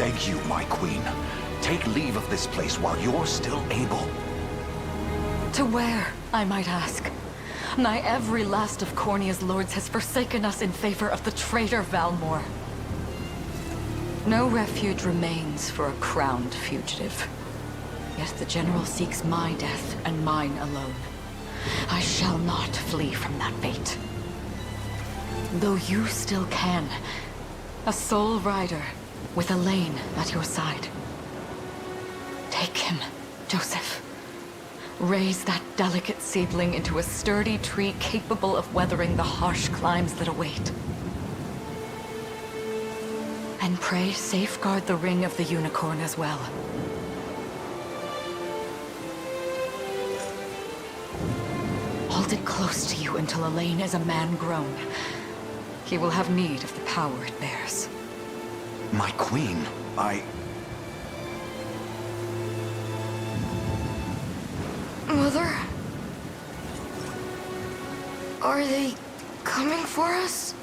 beg you, my queen, take leave of this place while you're still able. To where, I might ask? Nigh every last of Cornia's lords has forsaken us in favor of the traitor Valmor. No refuge remains for a crowned fugitive. Yet the general seeks my death and mine alone. I shall not flee from that fate. Though you still can, a sole rider with Elaine at your side. Take him, Joseph. Raise that delicate seedling into a sturdy tree capable of weathering the harsh climes that await. And pray safeguard the ring of the unicorn as well. Hold it close to you until Elaine is a man grown. He will have need of the power it bears. My queen, Mother? Are they coming for us?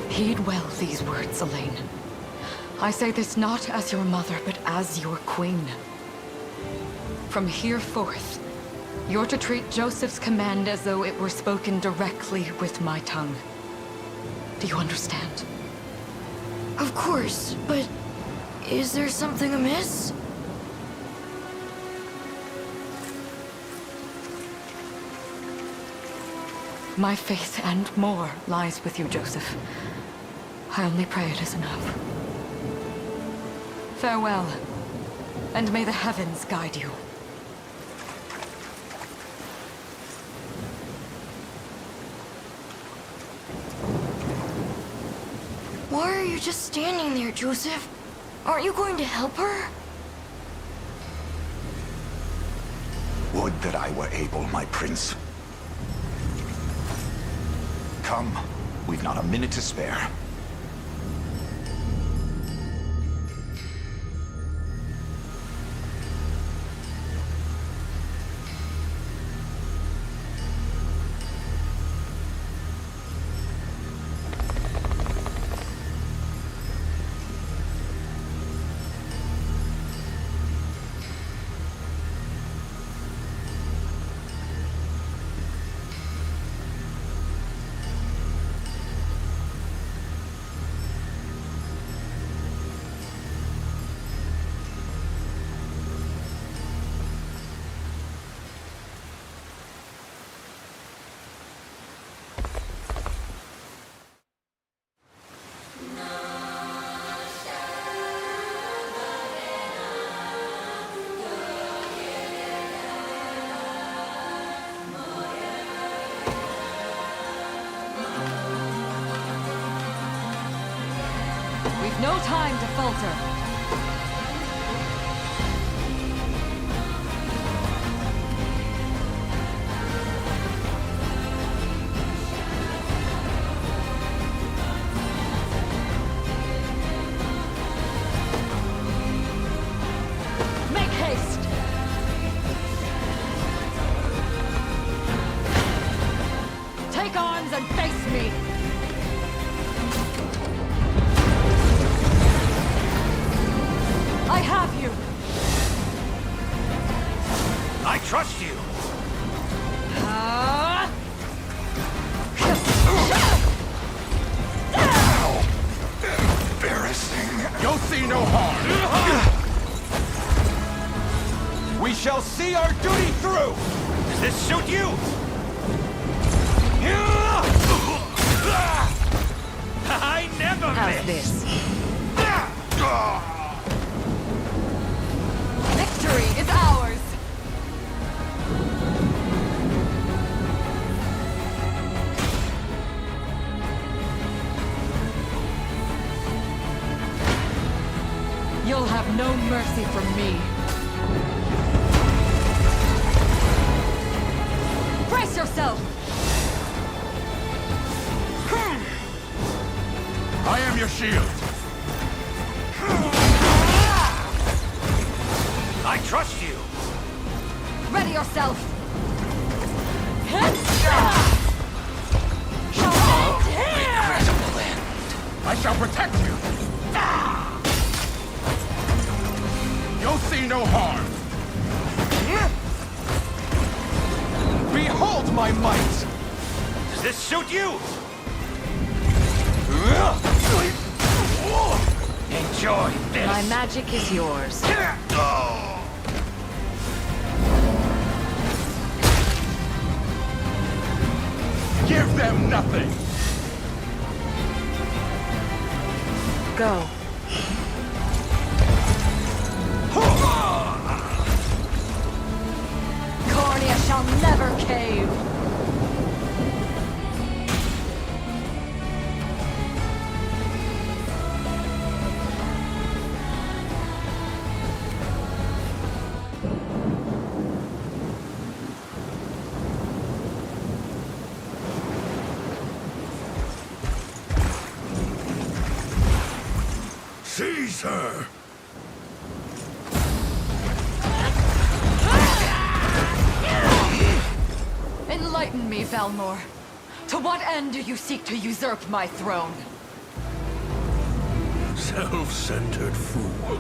Heed well these words, Elaine. I say this not as your mother, but as your queen. From here forth, you're to treat Joseph's command as though it were spoken directly with my tongue. Do you understand? Of course, but is there something amiss? My faith and more lies with you, Joseph. I only pray it is enough. Farewell, and may the heavens guide you. Why are you just standing there, Joseph? Aren't you going to help her? Would that I were able, my prince. Come, we've not a minute to spare. We've no time to falter. Make haste! Take arms and face me! I have you! I trust you! Embarrassing. You'll see no harm. We shall see our duty through. Does this suit you? I never How's miss. this? Victory is ours! You'll have no mercy from me. Brace yourself! I am your shield. I trust you. Ready yourself! Regrettable end. I shall protect you. You'll see no harm. Behold my might. Does this suit you? Enjoy this. My magic is yours. Give them nothing. Go. Cornea shall never cave. Caesar! Enlighten me, Valmor. To what end do you seek to usurp my throne? Self-centered fool.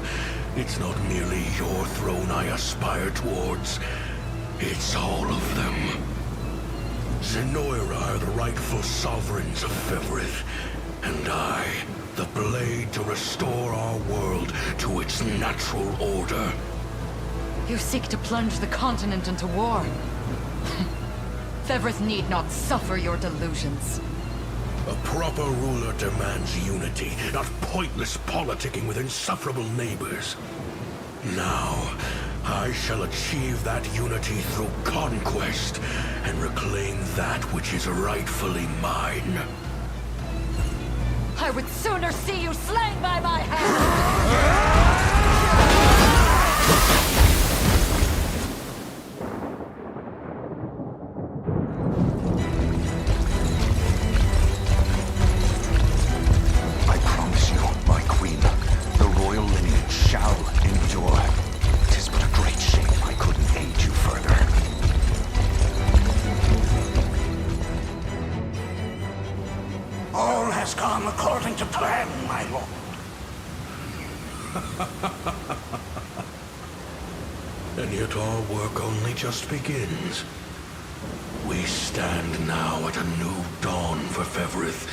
It's not merely your throne I aspire towards. It's all of them. Zenoira are the rightful sovereigns of Fevrith, and I, the blade to restore our world to its natural order. You seek to plunge the continent into war. Fevrith need not suffer your delusions. A proper ruler demands unity, not pointless politicking with insufferable neighbors. Now, I shall achieve that unity through conquest and reclaim that which is rightfully mine. I would sooner see you slain by my hand! I promise you, my queen, the royal lineage shall endure. 'Tis but a great shame I couldn't aid you further. All has gone according to plan, my lord. And yet our work only just begins. We stand now at a new dawn for Fevrith,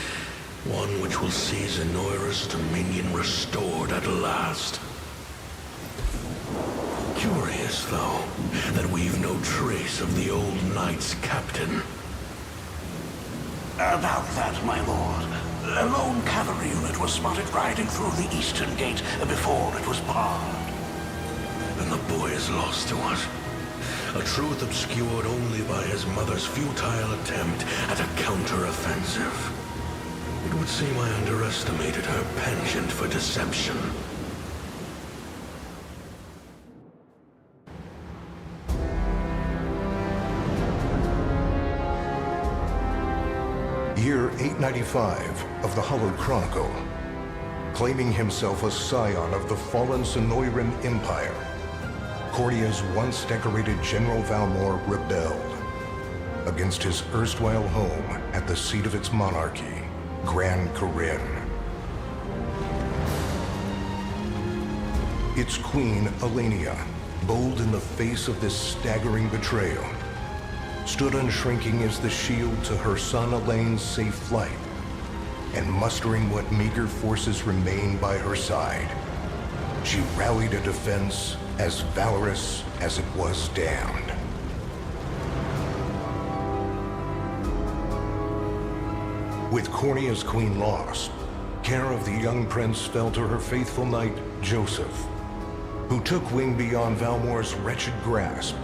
one which will see Zenoira's dominion restored at last. Curious, though, that we've no trace of the old knight's captain. About that, my lord. A lone cavalry unit was spotted riding through the eastern gate before it was barred. And the boy is lost to us. A truth obscured only by his mother's futile attempt at a counter-offensive. It would seem I underestimated her penchant for deception. Year 895 of the Hallowed Chronicle. Claiming himself a scion of the fallen Sonoran Empire, Cordia's once decorated General Valmor rebelled against his erstwhile home at the seat of its monarchy, Gran Corinne. Its queen, Elenia, bold in the face of this staggering betrayal, stood unshrinking as the shield to her son Elaine's safe flight, and mustering what meager forces remained by her side, she rallied a defense as valorous as it was damned. With Cornia's queen lost, care of the young prince fell to her faithful knight, Joseph, who took wing beyond Valmor's wretched grasp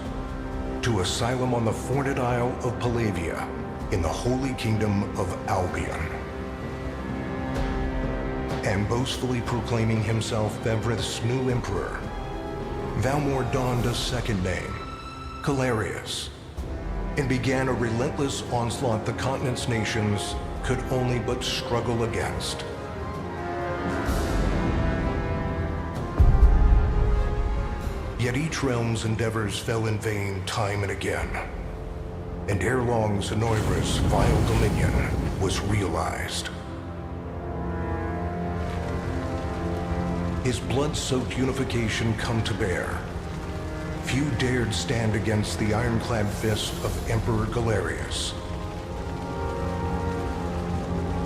to asylum on the Forned Isle of Palavia in the Holy Kingdom of Albion. And boastfully proclaiming himself Fevrith's new emperor, Valmor donned a second name, Calarius, and began a relentless onslaught the continent's nations could only but struggle against. Yet each realm's endeavors fell in vain time and again, and ere long Zenoira's vile dominion was realized. His blood-soaked unification come to bear, few dared stand against the ironclad fist of Emperor Galerius.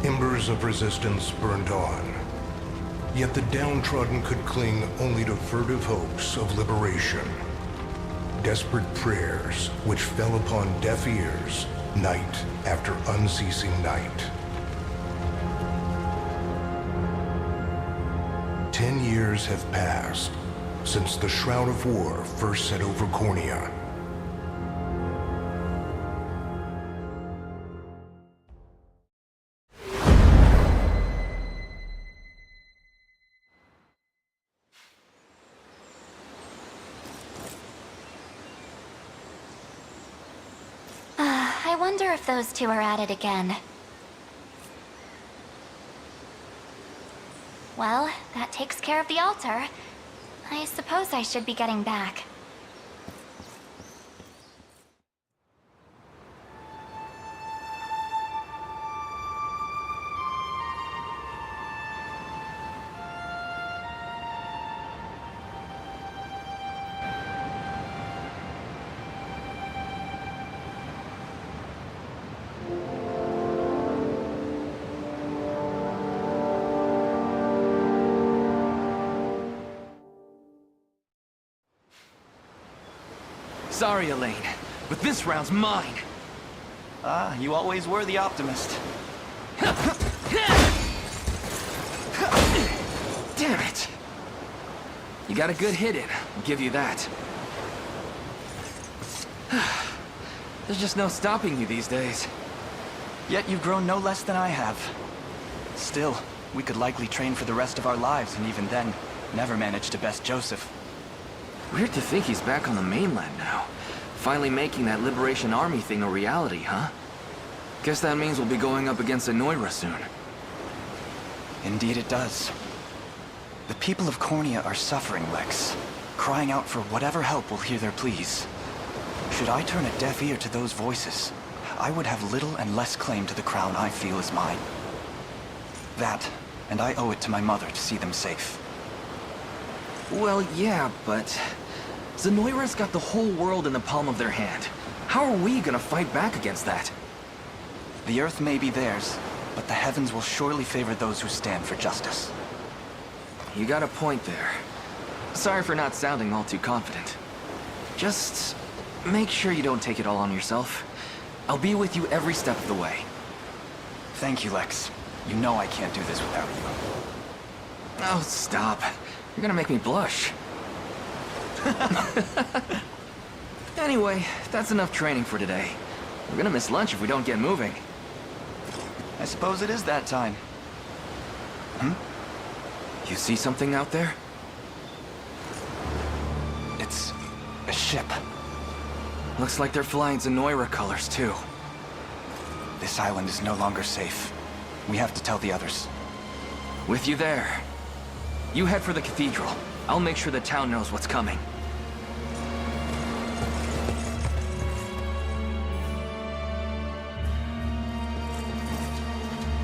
Embers of resistance burned on, yet the downtrodden could cling only to furtive hopes of liberation. Desperate prayers which fell upon deaf ears night after unceasing night. 10 years have passed since the Shroud of War first set over Cornia. I wonder if those two are at it again. Well, that takes care of the altar. I suppose I should be getting back. Sorry, Elaine, but this round's mine. Ah, you always were the optimist. Damn it! You got a good hit in, I'll give you that. There's just no stopping you these days. Yet you've grown no less than I have. Still, we could likely train for the rest of our lives, and even then, never manage to best Joseph. Weird to think he's back on the mainland now. Finally making that Liberation Army thing a reality, huh? Guess that means we'll be going up against Anoira soon. Indeed it does. The people of Cornea are suffering, Lex, crying out for whatever help will hear their pleas. Should I turn a deaf ear to those voices, I would have little and less claim to the crown I feel is mine. That, and I owe it to my mother to see them safe. Well, yeah, but Zenoira's got the whole world in the palm of their hand. How are we gonna fight back against that? The Earth may be theirs, but the heavens will surely favor those who stand for justice. You got a point there. Sorry for not sounding all too confident. Just make sure you don't take it all on yourself. I'll be with you every step of the way. Thank you, Lex. You know I can't do this without you. Oh, stop. You're gonna make me blush. Anyway, that's enough training for today. We're gonna miss lunch if we don't get moving. I suppose it is that time. You see something out there? It's a ship. Looks like they're flying Zenoira colors, too. This island is no longer safe. We have to tell the others. With you there. You head for the cathedral. I'll make sure the town knows what's coming.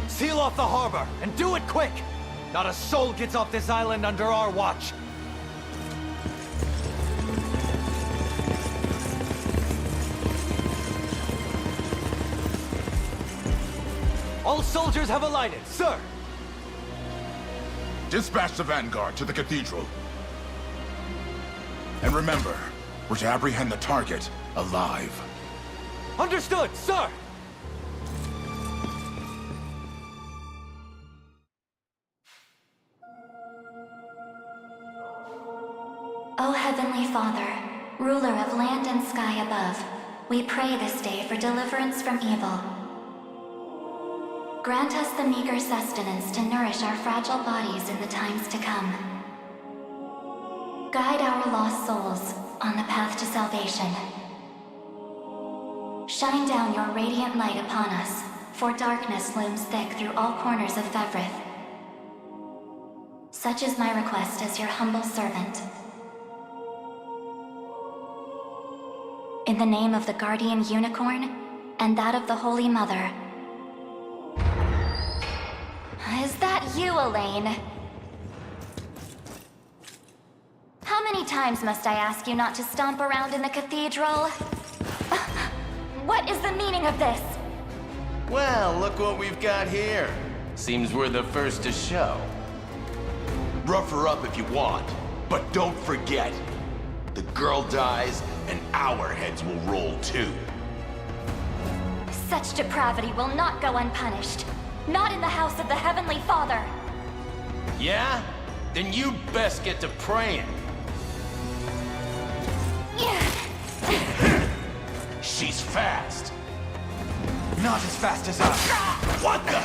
Seal off the harbor, and do it quick! Not a soul gets off this island under our watch. All soldiers have alighted, sir! Dispatch the vanguard to the cathedral. And remember, we're to apprehend the target alive. Understood, sir! O Heavenly Father, ruler of land and sky above, we pray this day for deliverance from evil. Grant us the meager sustenance to nourish our fragile bodies in the times to come. Guide our lost souls on the path to salvation. Shine down your radiant light upon us, for darkness looms thick through all corners of Fevrith. Such is my request as your humble servant. In the name of the Guardian Unicorn, and that of the Holy Mother. Is that you, Elaine? How many times must I ask you not to stomp around in the cathedral? What is the meaning of this? Well, look what we've got here. Seems we're the first to show. Rough her up if you want, but don't forget, the girl dies, and our heads will roll too. Such depravity will not go unpunished. Not in the house of the Heavenly Father. Yeah? Then you'd best get to praying. She's fast. Not as fast as us. What the?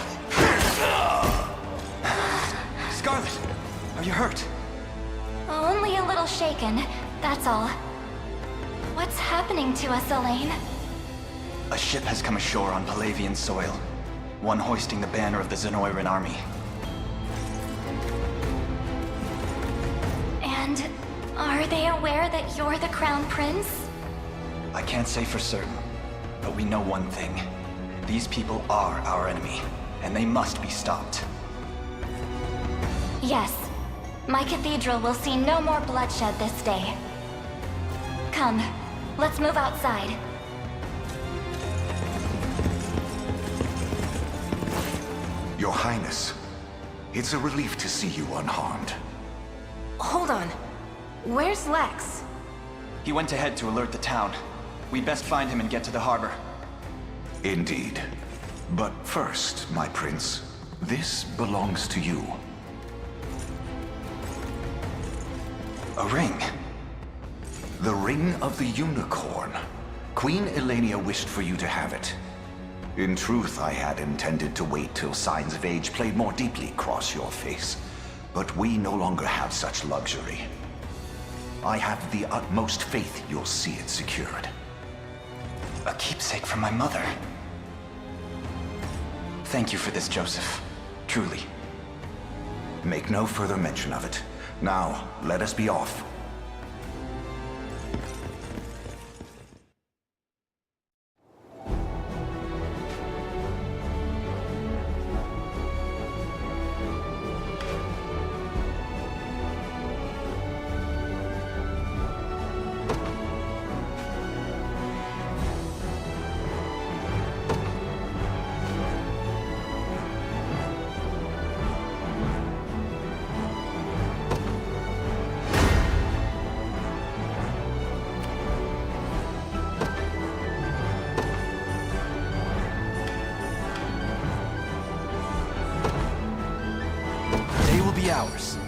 Scarlet, are you hurt? Only a little shaken, that's all. What's happening to us, Elaine? A ship has come ashore on Palavian soil. One hoisting the banner of the Zenoiran army. And are they aware that you're the Crown Prince? I can't say for certain, but we know one thing. These people are our enemy, and they must be stopped. Yes. My cathedral will see no more bloodshed this day. Come, let's move outside. Your Highness, it's a relief to see you unharmed. Hold on. Where's Lex? He went ahead to alert the town. We'd best find him and get to the harbor. Indeed. But first, my prince, this belongs to you. A ring? The Ring of the Unicorn. Queen Elenia wished for you to have it. In truth, I had intended to wait till signs of age played more deeply across your face. But we no longer have such luxury. I have the utmost faith you'll see it secured. A keepsake from my mother. Thank you for this, Joseph. Truly. Make no further mention of it. Now, let us be off. Ours.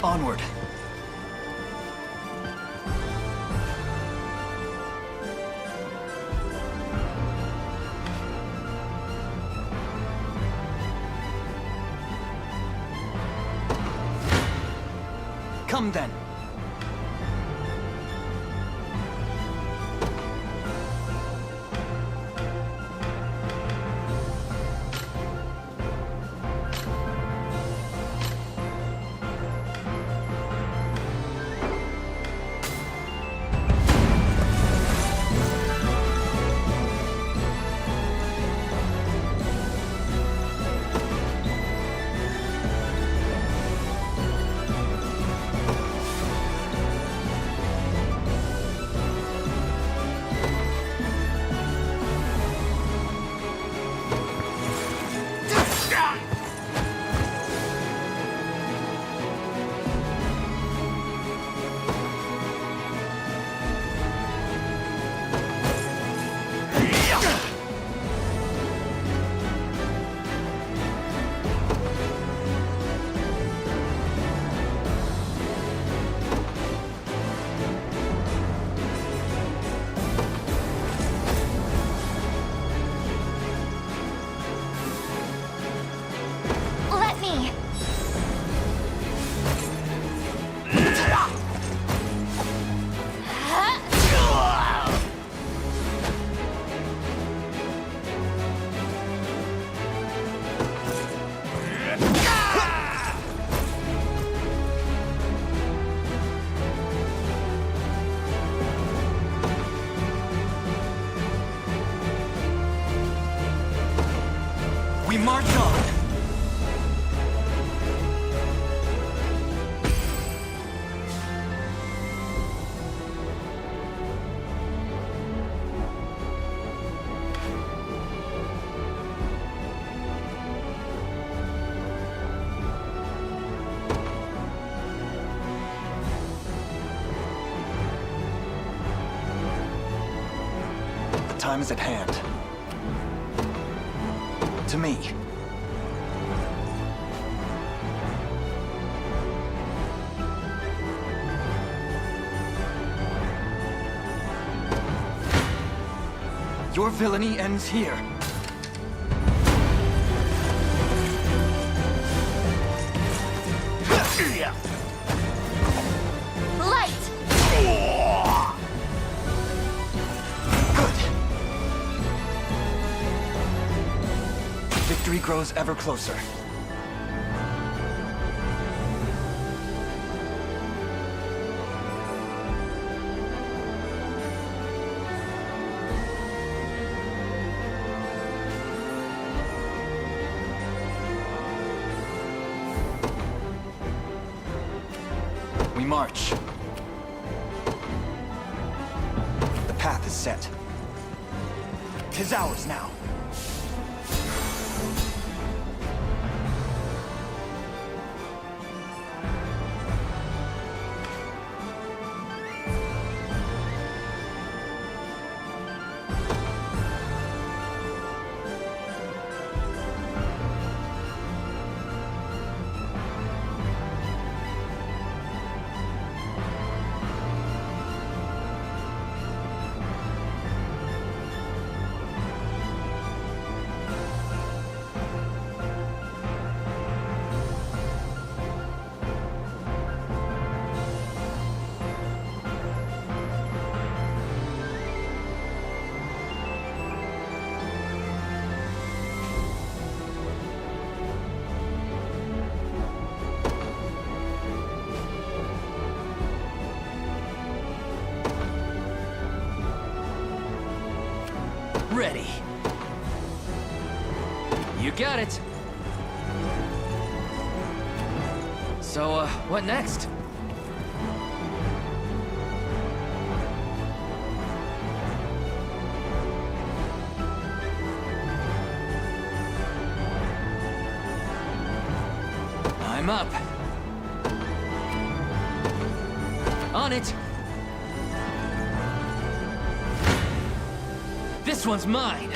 Onward. Come then. We march on! The time is at hand. To me. Your villainy ends here. Light! Victory grows ever closer. We march. The path is set. 'Tis ours now. Ready. You got it. So, what next? I'm up. On it. This one's mine!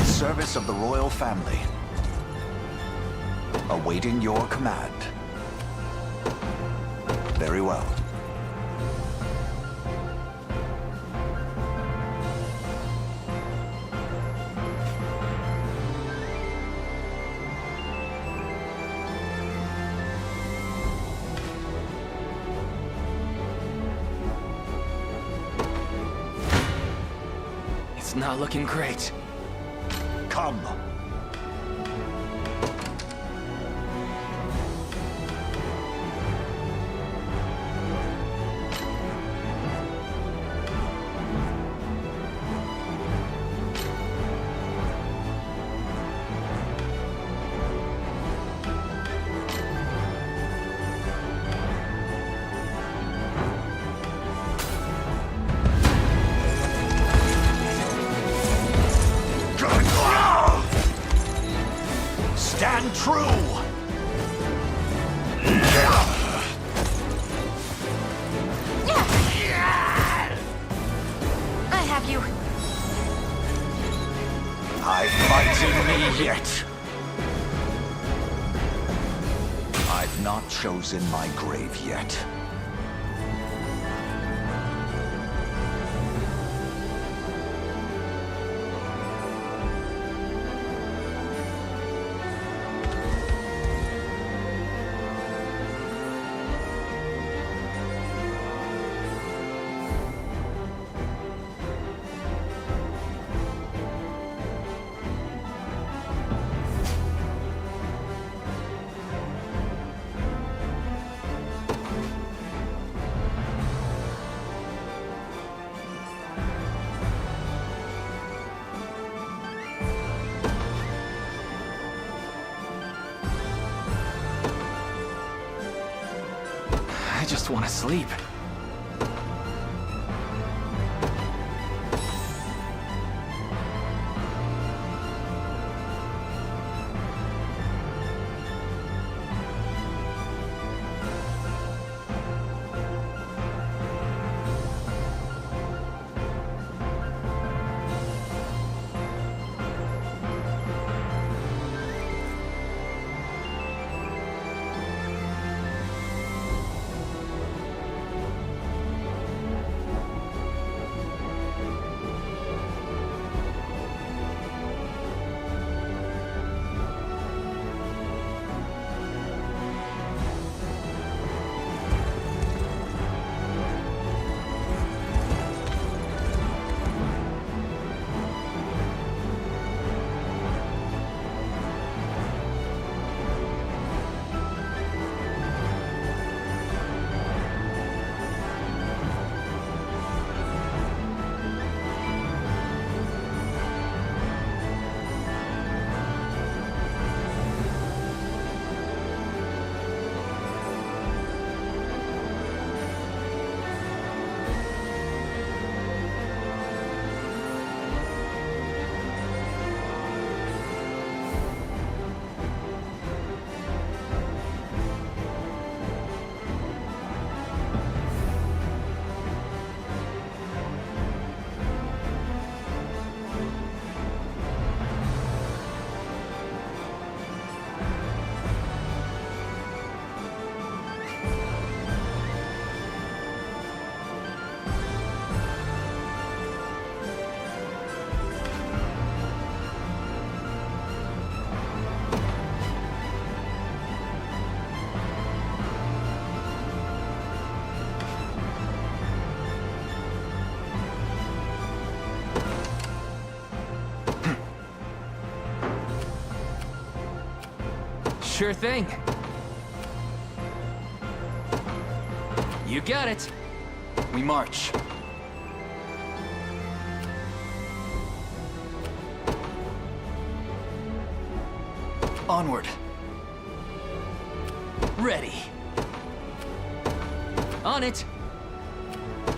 Service of the royal family. Awaiting your command. Very well. It's not looking great. Come. Stand true! I have you. I fight in me yet. I've not chosen my grave yet. I just want to sleep. Sure thing. You got it. We march. Onward. Ready. On it.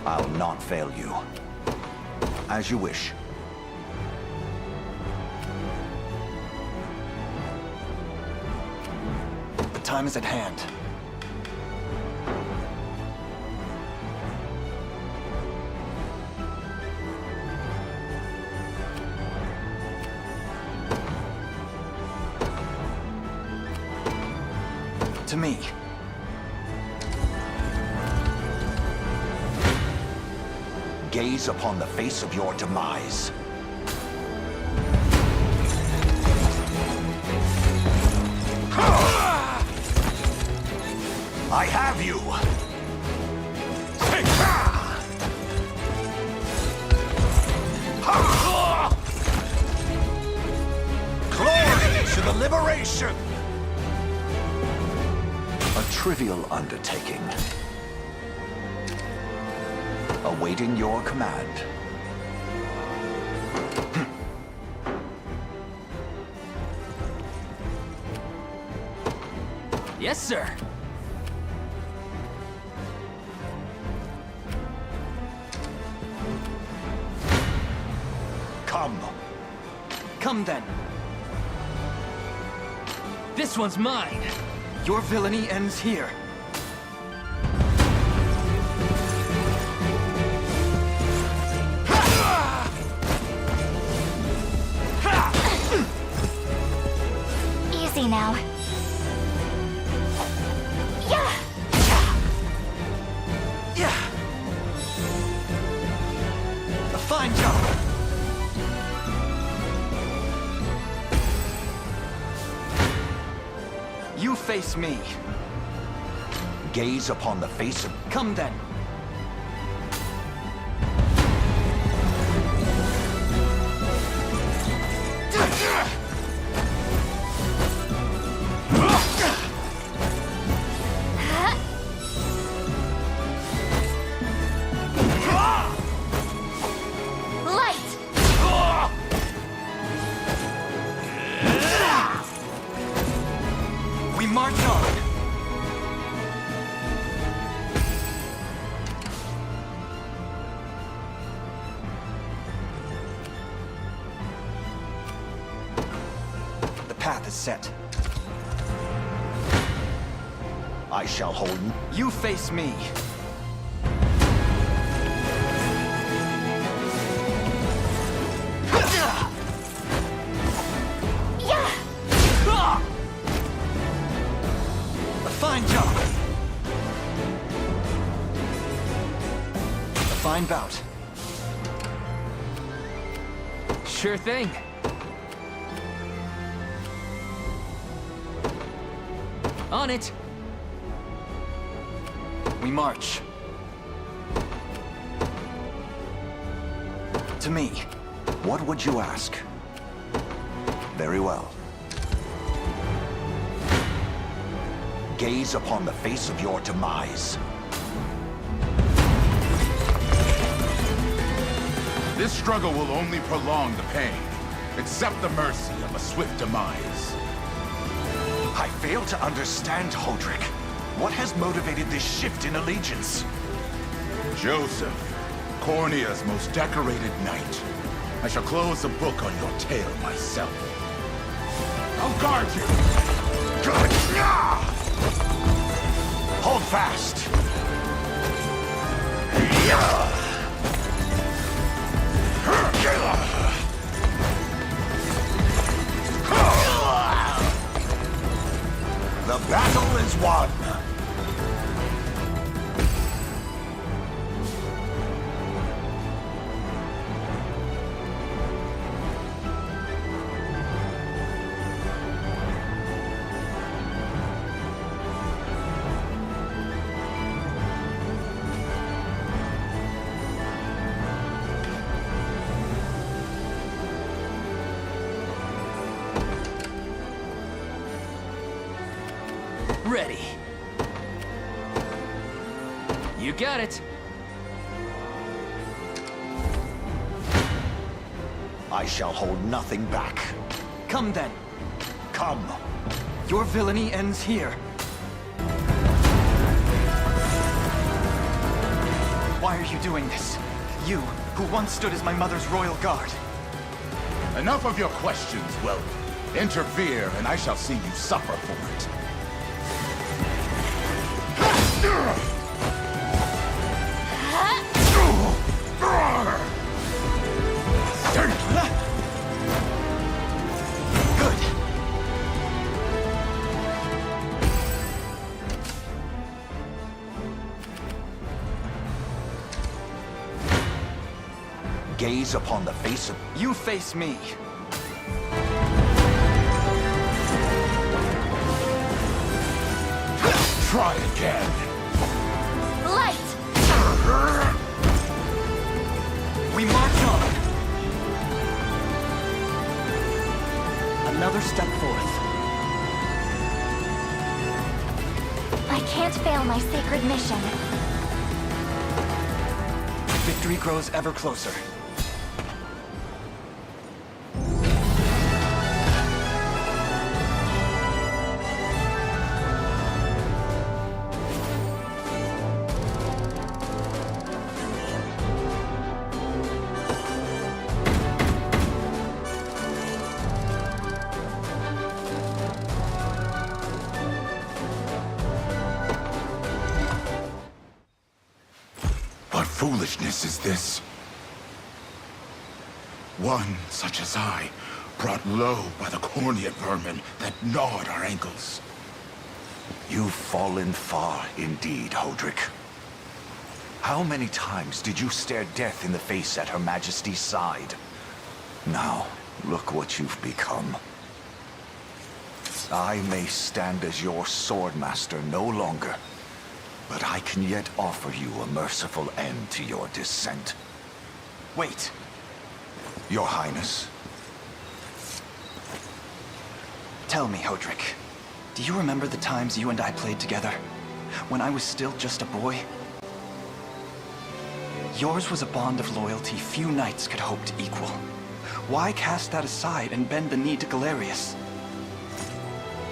I'll not fail you. As you wish. The time is at hand. To me. Gaze upon the face of your demise. I have you! Glory to the liberation! A trivial undertaking. Awaiting your command. Yes, sir. Come. Come then. This one's mine. Your villainy ends here. Easy now. Yeah! Yeah! A fine job! You face me. Gaze upon the face of... Come then. Set. I shall hold... You face me. Yeah! A fine job. A fine bout. Sure thing. On it. We march. To me. What would you ask? Very well. Gaze upon the face of your demise. This struggle will only prolong the pain. Accept the mercy of a swift demise. I fail to understand, Hodrick. What has motivated this shift in allegiance? Joseph, Cornia's most decorated knight. I shall close the book on your tale myself. I'll guard you! Good! Hold fast! The battle is won! ready. You got it. I shall hold nothing back. Come then. Come. Your villainy ends here. Why are you doing this? You, who once stood as my mother's royal guard. Enough of your questions, Whelp. Interfere, and I shall see you suffer for it. Gaze upon the face of... You face me. Try again. Light! We march on. Another step forth. I can't fail my sacred mission. Victory grows ever closer. Foolishness is this? One such as I, brought low by the Cornea vermin that gnawed our ankles. You've fallen far indeed, Hodrick. How many times did you stare death in the face at Her Majesty's side? Now, look what you've become. I may stand as your swordmaster no longer, but I can yet offer you a merciful end to your descent. Wait. Your Highness. Tell me, Hodrick, do you remember the times you and I played together? When I was still just a boy? Yours was a bond of loyalty few knights could hope to equal. Why cast that aside and bend the knee to Galerius?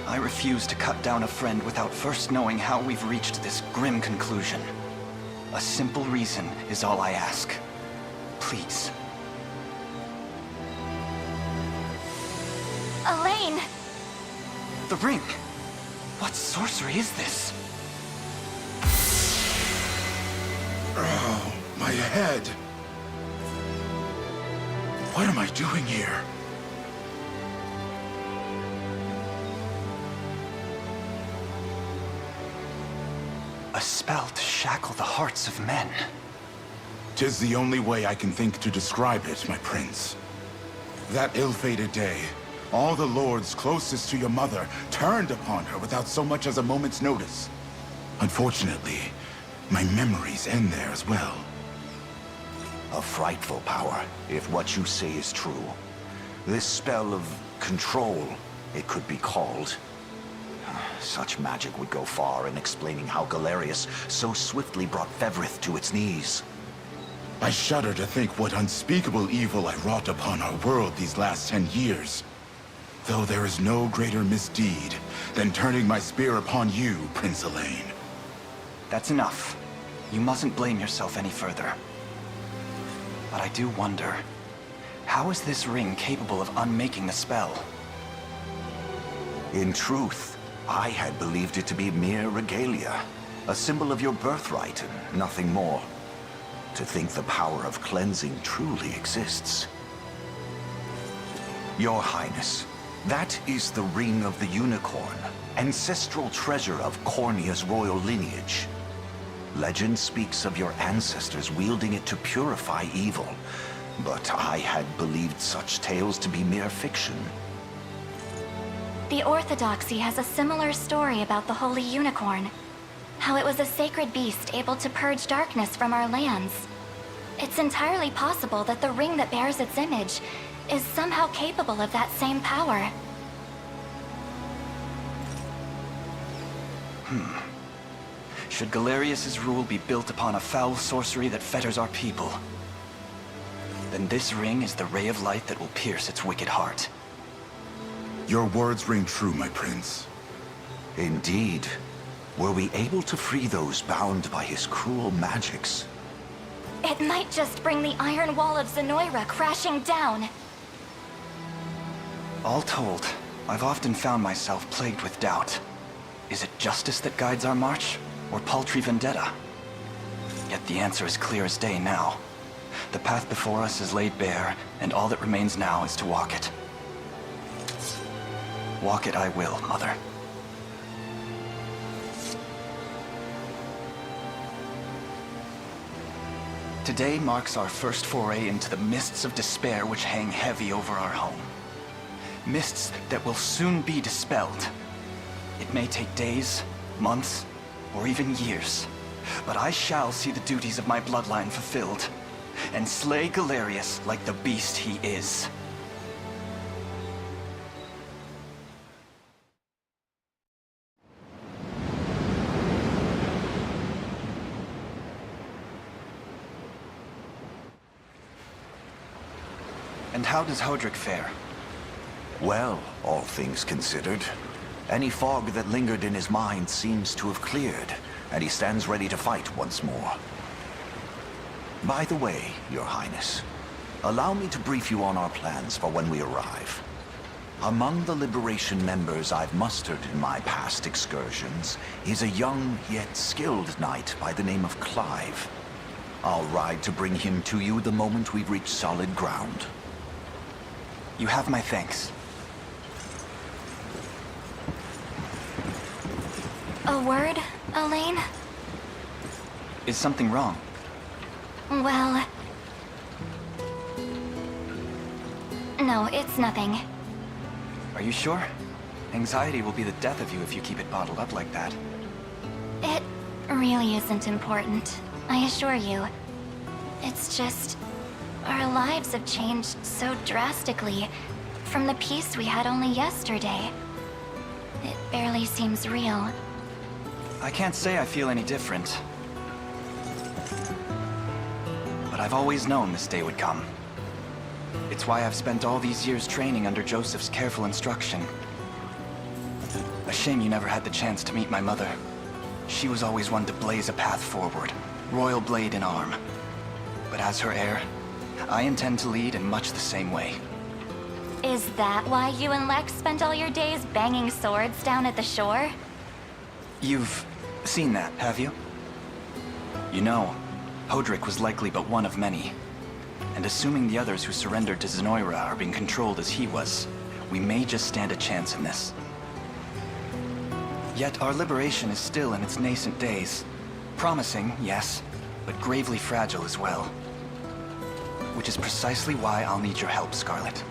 I refuse to cut down a friend without first knowing how we've reached this grim conclusion. A simple reason is all I ask. Please. Elaine! The ring! What sorcery is this? Oh, my head. What am I doing here? A spell to shackle the hearts of men. 'Tis the only way I can think to describe it, my prince. That ill-fated day, all the lords closest to your mother turned upon her without so much as a moment's notice. Unfortunately, my memories end there as well. A frightful power, if what you say is true. This spell of control, it could be called. Such magic would go far in explaining how Galerius so swiftly brought Fevrith to its knees. I shudder to think what unspeakable evil I wrought upon our world these last 10 years. Though there is no greater misdeed than turning my spear upon you, Prince Elaine. That's enough. You mustn't blame yourself any further. But I do wonder, how is this ring capable of unmaking the spell? In truth, I had believed it to be mere regalia, a symbol of your birthright and nothing more. To think the power of cleansing truly exists. Your Highness, that is the Ring of the Unicorn, ancestral treasure of Cornea's royal lineage. Legend speaks of your ancestors wielding it to purify evil, but I had believed such tales to be mere fiction. The Orthodoxy has a similar story about the Holy Unicorn. How it was a sacred beast able to purge darkness from our lands. It's entirely possible that the ring that bears its image is somehow capable of that same power. Should Galerius's rule be built upon a foul sorcery that fetters our people, then this ring is the ray of light that will pierce its wicked heart. Your words ring true, my prince. Indeed. Were we able to free those bound by his cruel magics? It might just bring the iron wall of Zenoira crashing down. All told, I've often found myself plagued with doubt. Is it justice that guides our march, or paltry vendetta? Yet the answer is clear as day now. The path before us is laid bare, and all that remains now is to walk it. Walk it I will, Mother. Today marks our first foray into the mists of despair which hang heavy over our home. Mists that will soon be dispelled. It may take days, months, or even years, but I shall see the duties of my bloodline fulfilled, and slay Galerius like the beast he is. And how does Hodrick fare? Well, all things considered. Any fog that lingered in his mind seems to have cleared, and he stands ready to fight once more. By the way, Your Highness, allow me to brief you on our plans for when we arrive. Among the Liberation members I've mustered in my past excursions is a young yet skilled knight by the name of Clive. I'll ride to bring him to you the moment we've reached solid ground. You have my thanks. A word, Elaine? Is something wrong? Well... No, it's nothing. Are you sure? Anxiety will be the death of you if you keep it bottled up like that. It really isn't important, I assure you. It's just... our lives have changed so drastically from the peace we had only yesterday. It barely seems real. I can't say I feel any different. But I've always known this day would come. It's why I've spent all these years training under Joseph's careful instruction. A shame you never had the chance to meet my mother. She was always one to blaze a path forward, royal blade in arm. But as her heir, I intend to lead in much the same way. Is that why you and Lex spent all your days banging swords down at the shore? You've seen that, have you? You know, Hodrick was likely but one of many. And assuming the others who surrendered to Zenoira are being controlled as he was, we may just stand a chance in this. Yet our liberation is still in its nascent days. Promising, yes, but gravely fragile as well. Which is precisely why I'll need your help, Scarlet.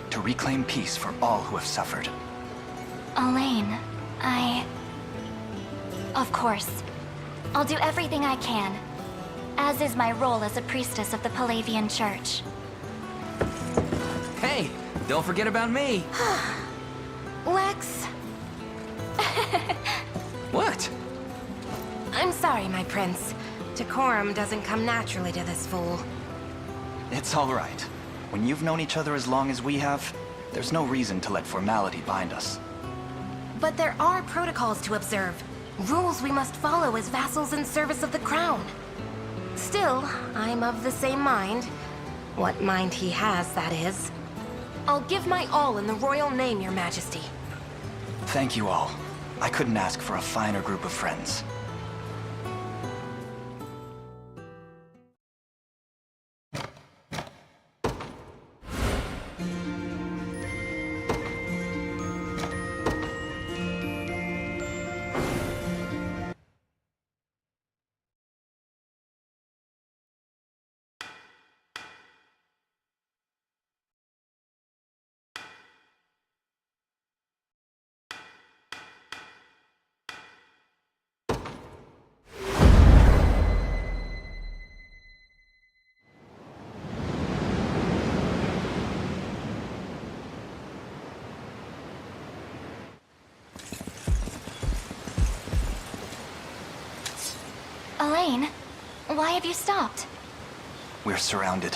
To reclaim peace for all who have suffered. Elaine, Of course. I'll do everything I can. As is my role as a priestess of the Palavian Church. Hey, don't forget about me. Lex, What? I'm sorry, my prince. Decorum doesn't come naturally to this fool. It's all right. When you've known each other as long as we have, there's no reason to let formality bind us. But there are protocols to observe. Rules we must follow as vassals in service of the crown. Still, I'm of the same mind. What mind he has, that is. I'll give my all in the royal name, Your Majesty. Thank you all. I couldn't ask for a finer group of friends. Alain, why have you stopped? We're surrounded.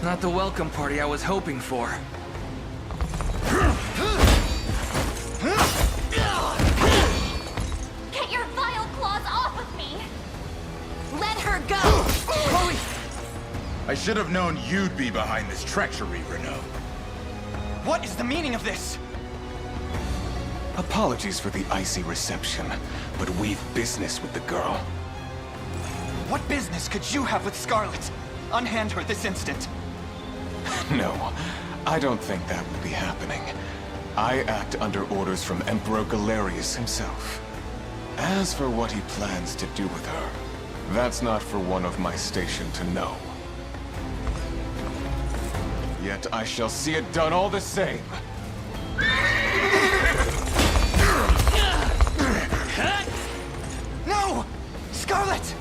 Not the welcome party I was hoping for. Get your vile claws off of me! Let her go! Chloe! I should have known you'd be behind this treachery, Renault. What is the meaning of this? Apologies for the icy reception, but we've business with the girl. What business could you have with Scarlet? Unhand her this instant. No, I don't think that will be happening. I act under orders from Emperor Galerius himself. As for what he plans to do with her, that's not for one of my station to know. Yet I shall see it done all the same. No! Scarlet!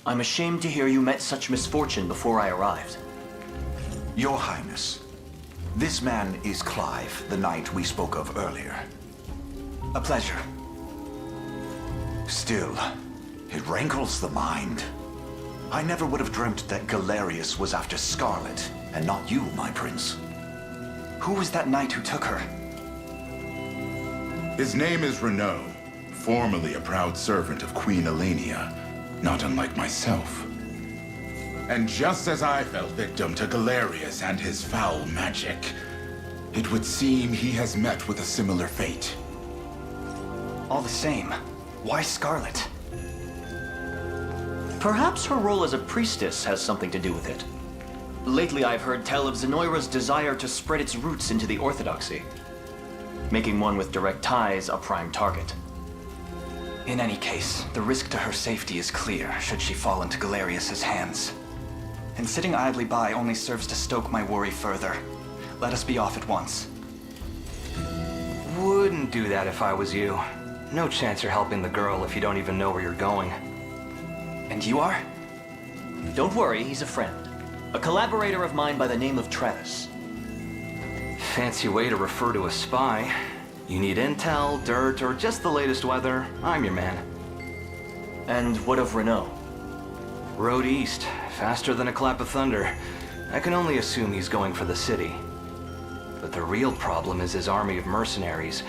I'm ashamed to hear you met such misfortune before I arrived. Your Highness, this man is Clive, the knight we spoke of earlier. A pleasure. Still, it rankles the mind. I never would have dreamt that Galerius was after Scarlet, and not you, my prince. Who was that knight who took her? His name is Renault, formerly a proud servant of Queen Elenia, not unlike myself. And just as I fell victim to Galerius and his foul magic, it would seem he has met with a similar fate. All the same, why Scarlet? Perhaps her role as a priestess has something to do with it. Lately I've heard tell of Zenoira's desire to spread its roots into the Orthodoxy, making one with direct ties a prime target. In any case, the risk to her safety is clear should she fall into Galerius's hands. And sitting idly by only serves to stoke my worry further. Let us be off at once. Wouldn't do that if I was you. No chance you're helping the girl if you don't even know where you're going. And you are? Don't worry, he's a friend. A collaborator of mine by the name of Travis. Fancy way to refer to a spy. You need intel, dirt, or just the latest weather, I'm your man. And what of Renault? Road east, faster than a clap of thunder. I can only assume he's going for the city. But the real problem is his army of mercenaries.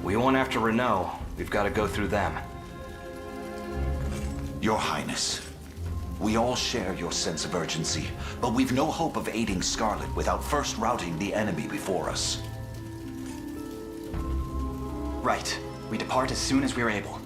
We went after Renault. We've got to go through them. Your Highness, we all share your sense of urgency, but we've no hope of aiding Scarlet without first routing the enemy before us. Right. We depart as soon as we're able.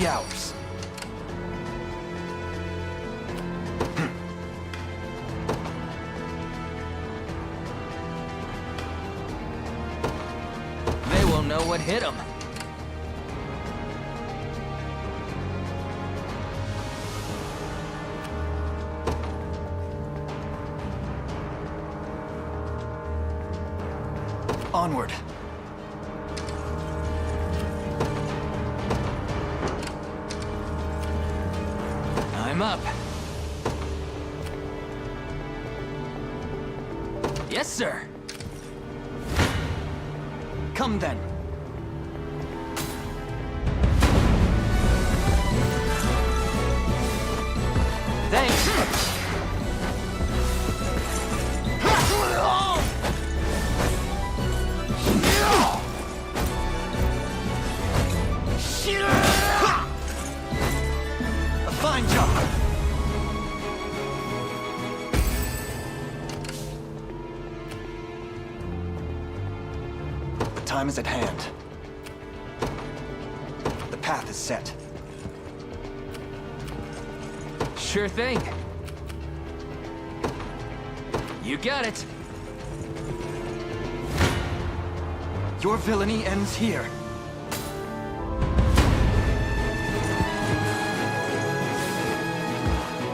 be ours. They won't know what hit them. Onward. I'm up. Yes, sir. Come then. Thanks. A fine job. The time is at hand. The path is set. Sure thing. You got it. Your villainy ends here.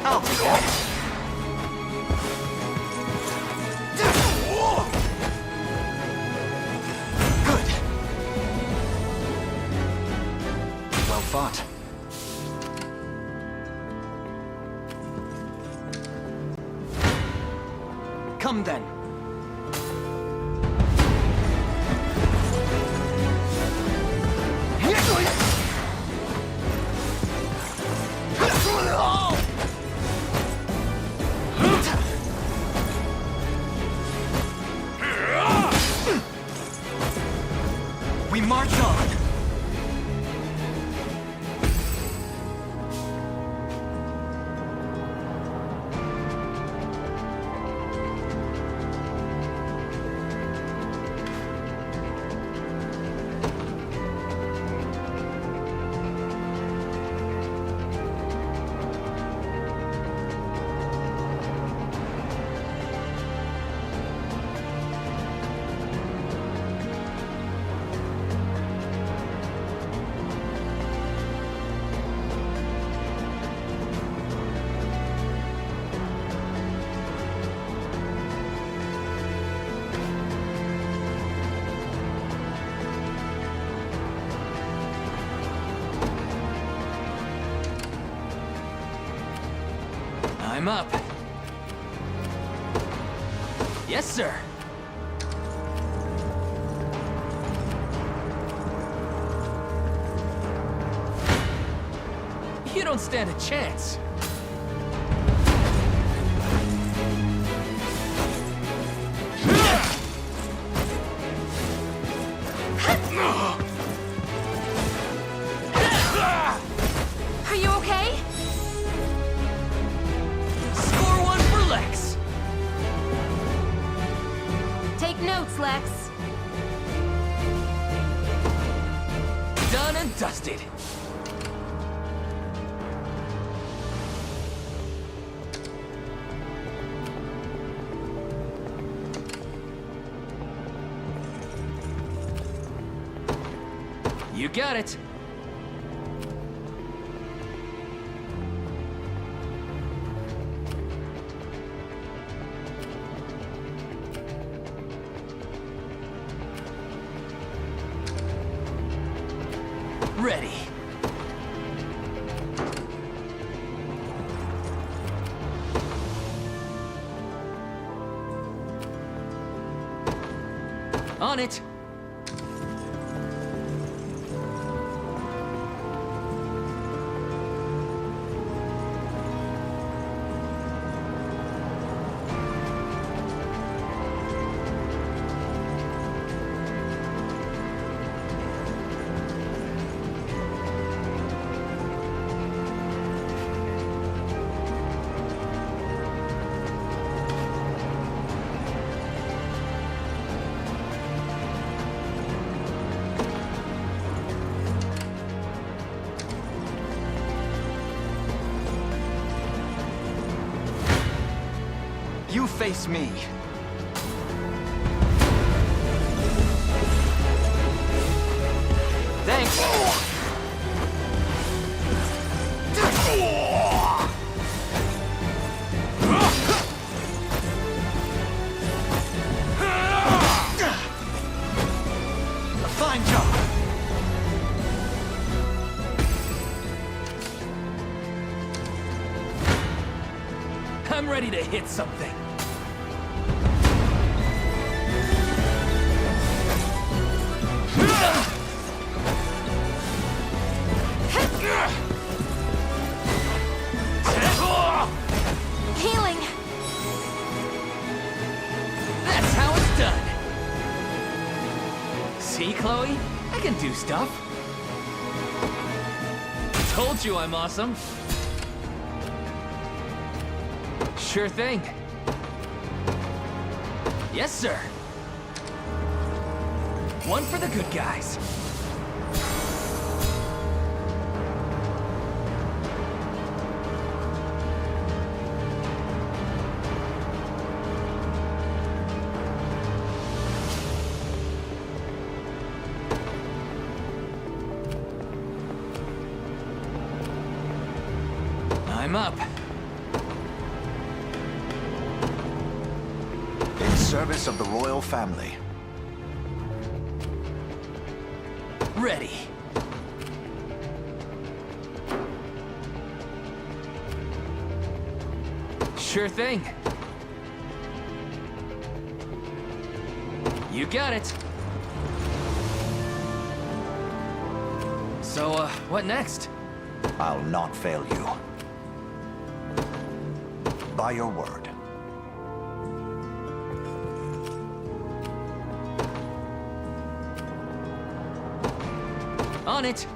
I'll be back. Good. Well fought. Come then. We march on. I'm up. Yes, sir. You don't stand a chance. Are you okay? Score one for Lex. Take notes, Lex. Done and dusted. You got it. Ready. On it. face me. Thanks. A fine job. I'm ready to hit something. Healing! That's how it's done. See, Chloe? I can do stuff. Told you I'm awesome. Sure thing. Yes, sir. One for the good guys. I'm up. In service of the royal family. Ready. Sure thing. You got it. So, what next? I'll not fail you. By your word. On it.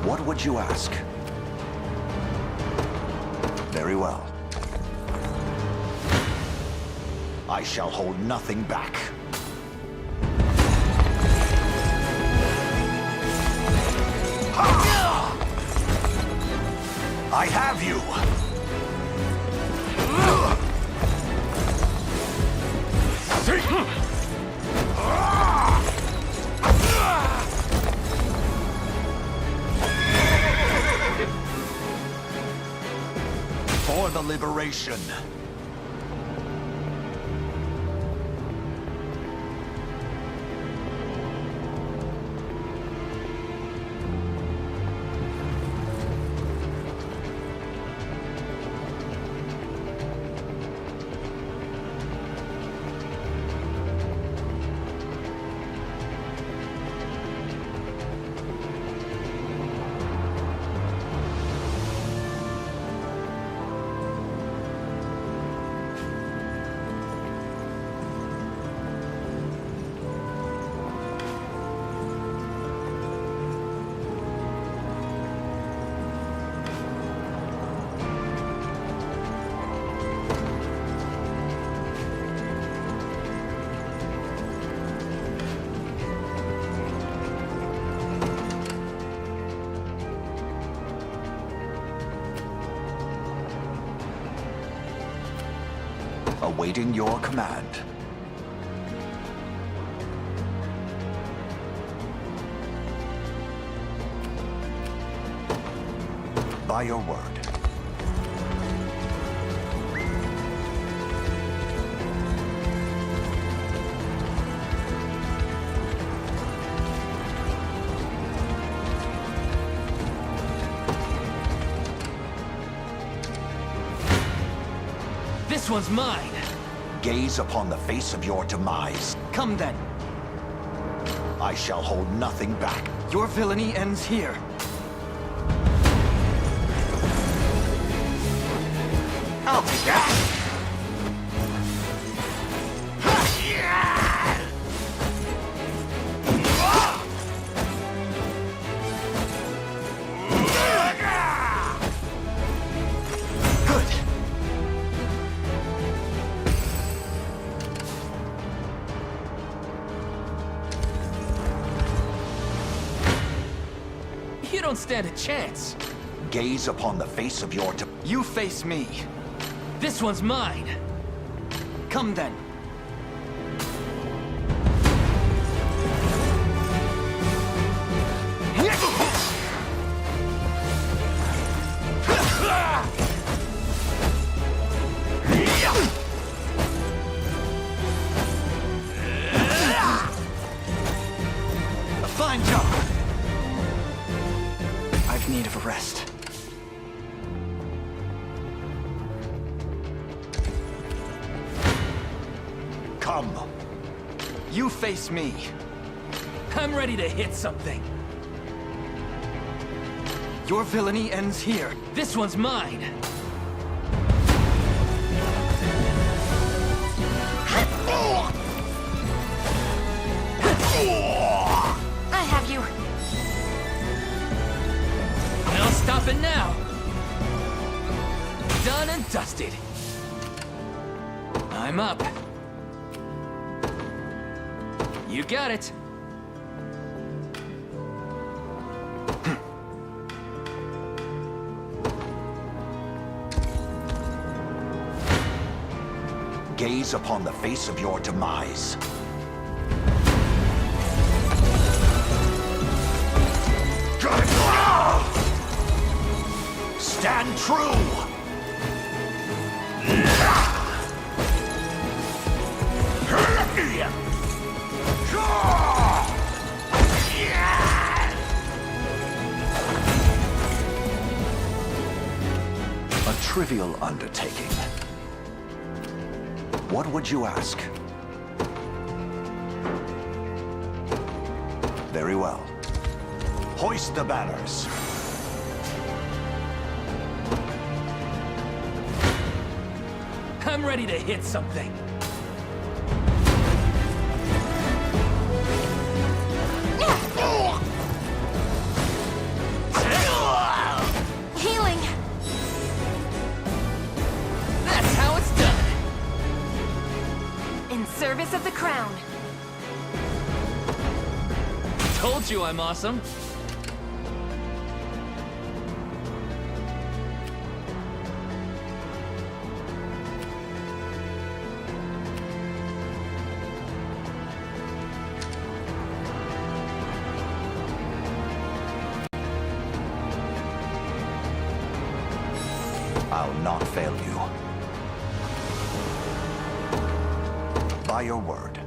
What would you ask? Very well. I shall hold nothing back. Ha! I have you! For the liberation. Awaiting your command. By your word. This one's mine! Gaze upon the face of your demise. Come then. I shall hold nothing back. Your villainy ends here. I'll take that! You don't stand a chance. Gaze upon the face of your You face me. This one's mine. Come then. A fine job. I've need of a rest. Come. You face me. I'm ready to hit something. Your villainy ends here. This one's mine. I have you. No stopping now. Done and dusted. I'm up. You got it. Gaze upon the face of your demise. Stand true! A trivial undertaking. What would you ask? Very well. Hoist the banners. I'm ready to hit something. Healing. That's how it's done. In service of the crown. Told you I'm awesome. I'll not fail you. By your word.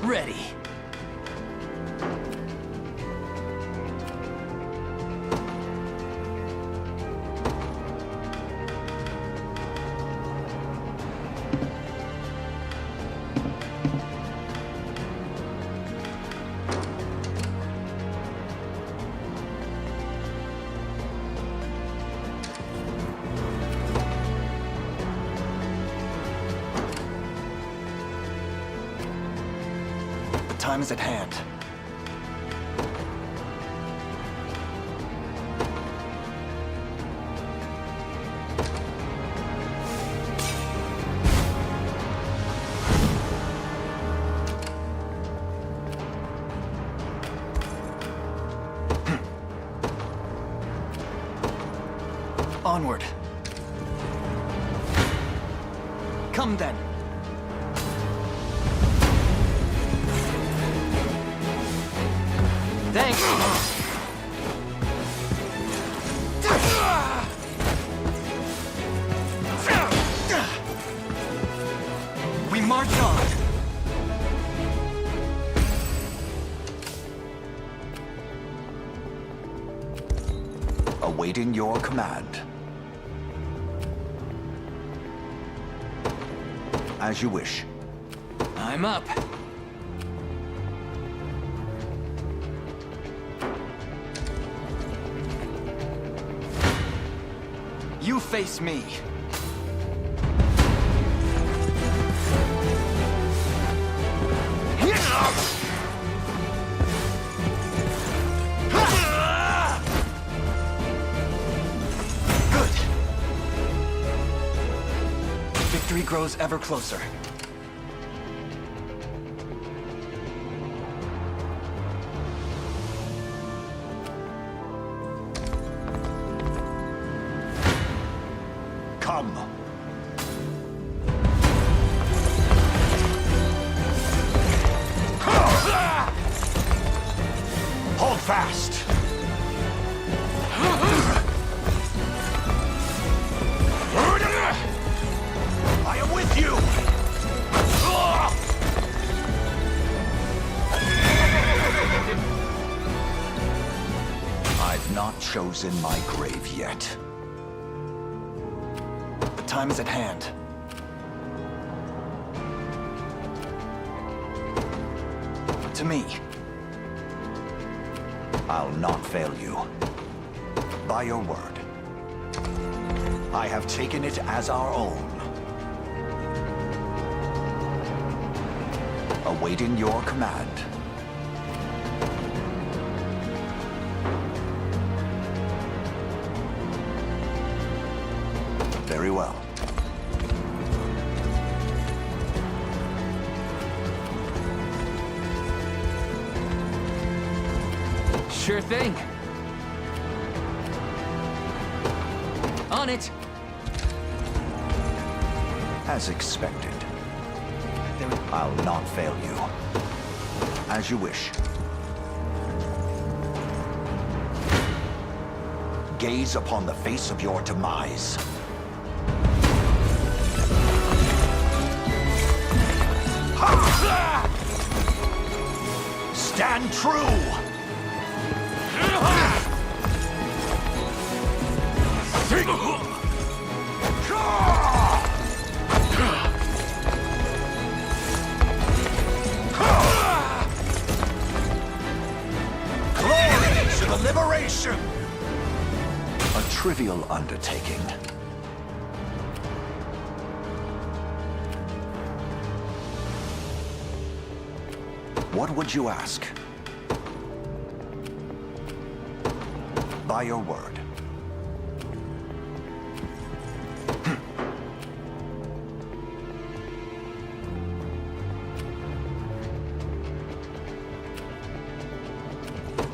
Ready. time is at hand. Onward. Come then. Thanks! We march on! Awaiting your command. As you wish. I'm up. You face me. Good. Victory grows ever closer. Come. Hold fast. I am with you. I've not chosen my grave yet. The time is at hand. To me. I'll not fail you. By your word. I have taken it as our own. Awaiting your command. Very well. Sure thing. On it. As expected. I'll not fail you. As you wish. Gaze upon the face of your demise. Stand true! Glory to the liberation! A trivial undertaking. What would you ask? By your word.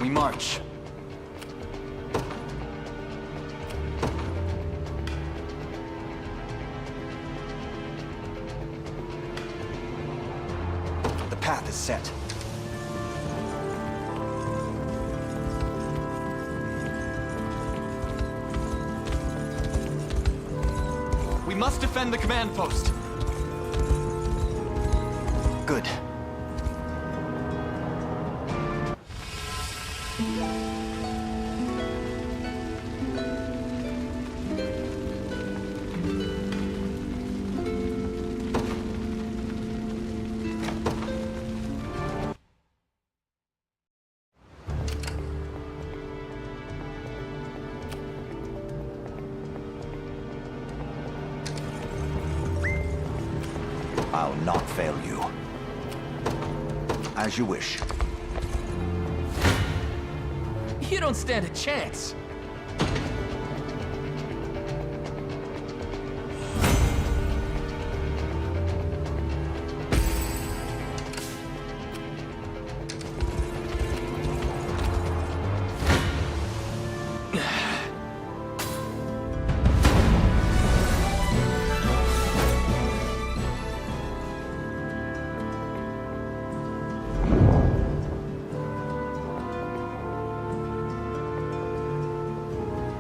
We march. The path is set. We must defend the command post. Good. I'll not fail you. As you wish. You don't stand a chance.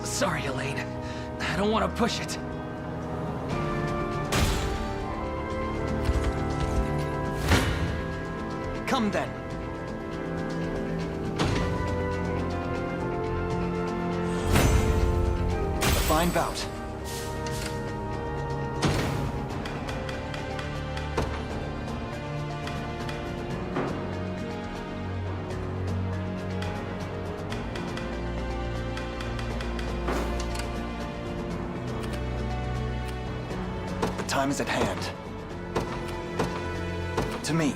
Sorry, Elaine. I don't want to push it. Come then. A fine bout. Time is at hand. To me.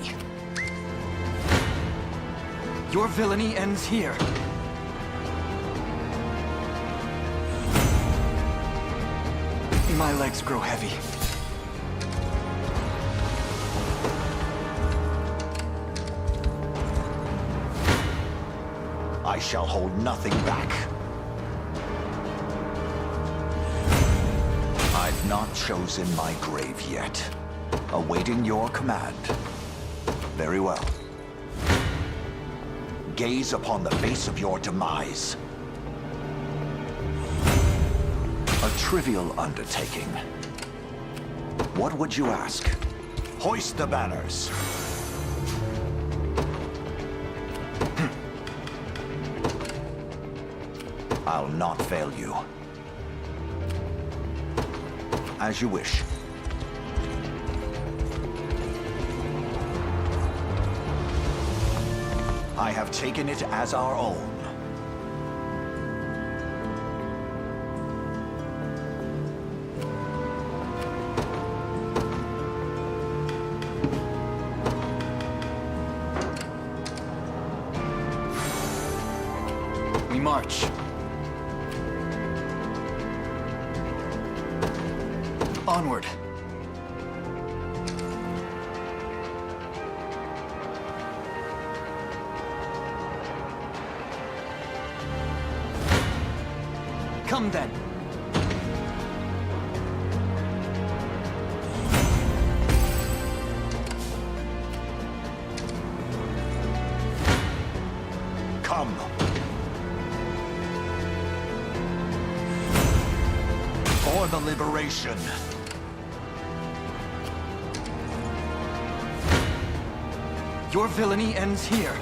Your villainy ends here. My legs grow heavy. I shall hold nothing back. I've not chosen my grave yet. Awaiting your command. Very well. Gaze upon the face of your demise. A trivial undertaking. What would you ask? Hoist the banners. I'll not fail you. As you wish. I have taken it as our own. We march. Onward. Come then. Come. For the liberation. Your villainy ends here.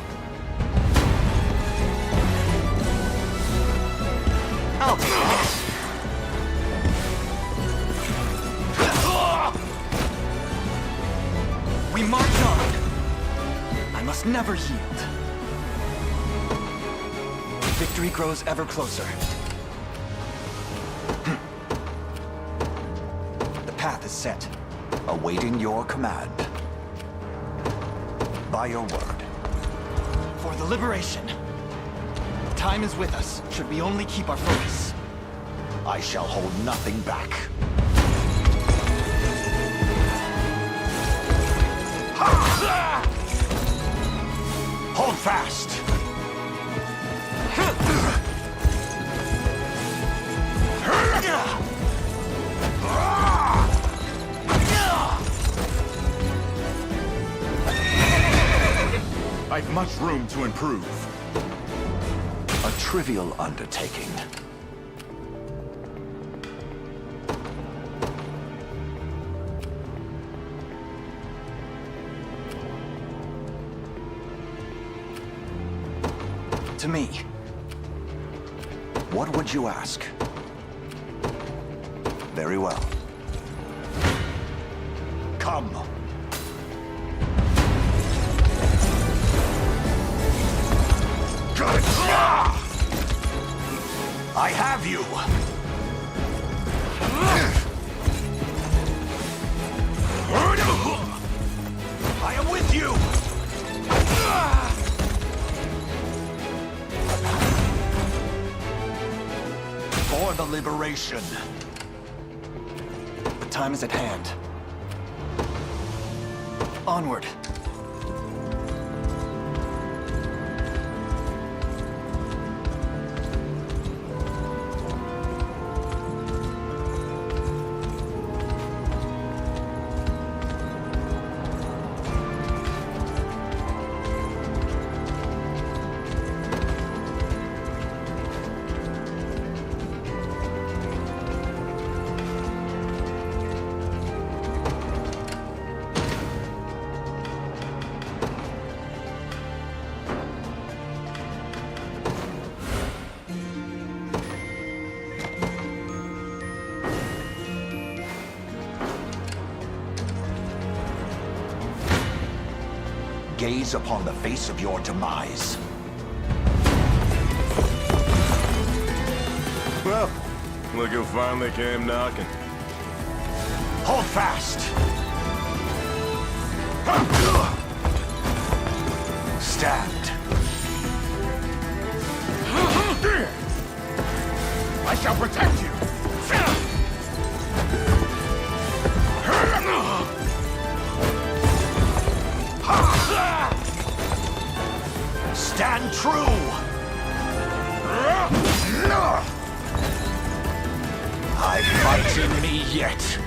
We march on. I must never yield. Victory grows ever closer. The path is set. Awaiting your command. By your word. For the liberation. Time is with us, should we only keep our focus. I shall hold nothing back. Hold fast! I've much room to improve. A trivial undertaking. To me. What would you ask? Very well. Come. I have you! I am with you! the liberation. The time is at hand. Onward. Gaze upon the face of your demise. Well, look who finally came knocking. Hold fast! Stand. I shall protect you! Stand true! I fight in me yet.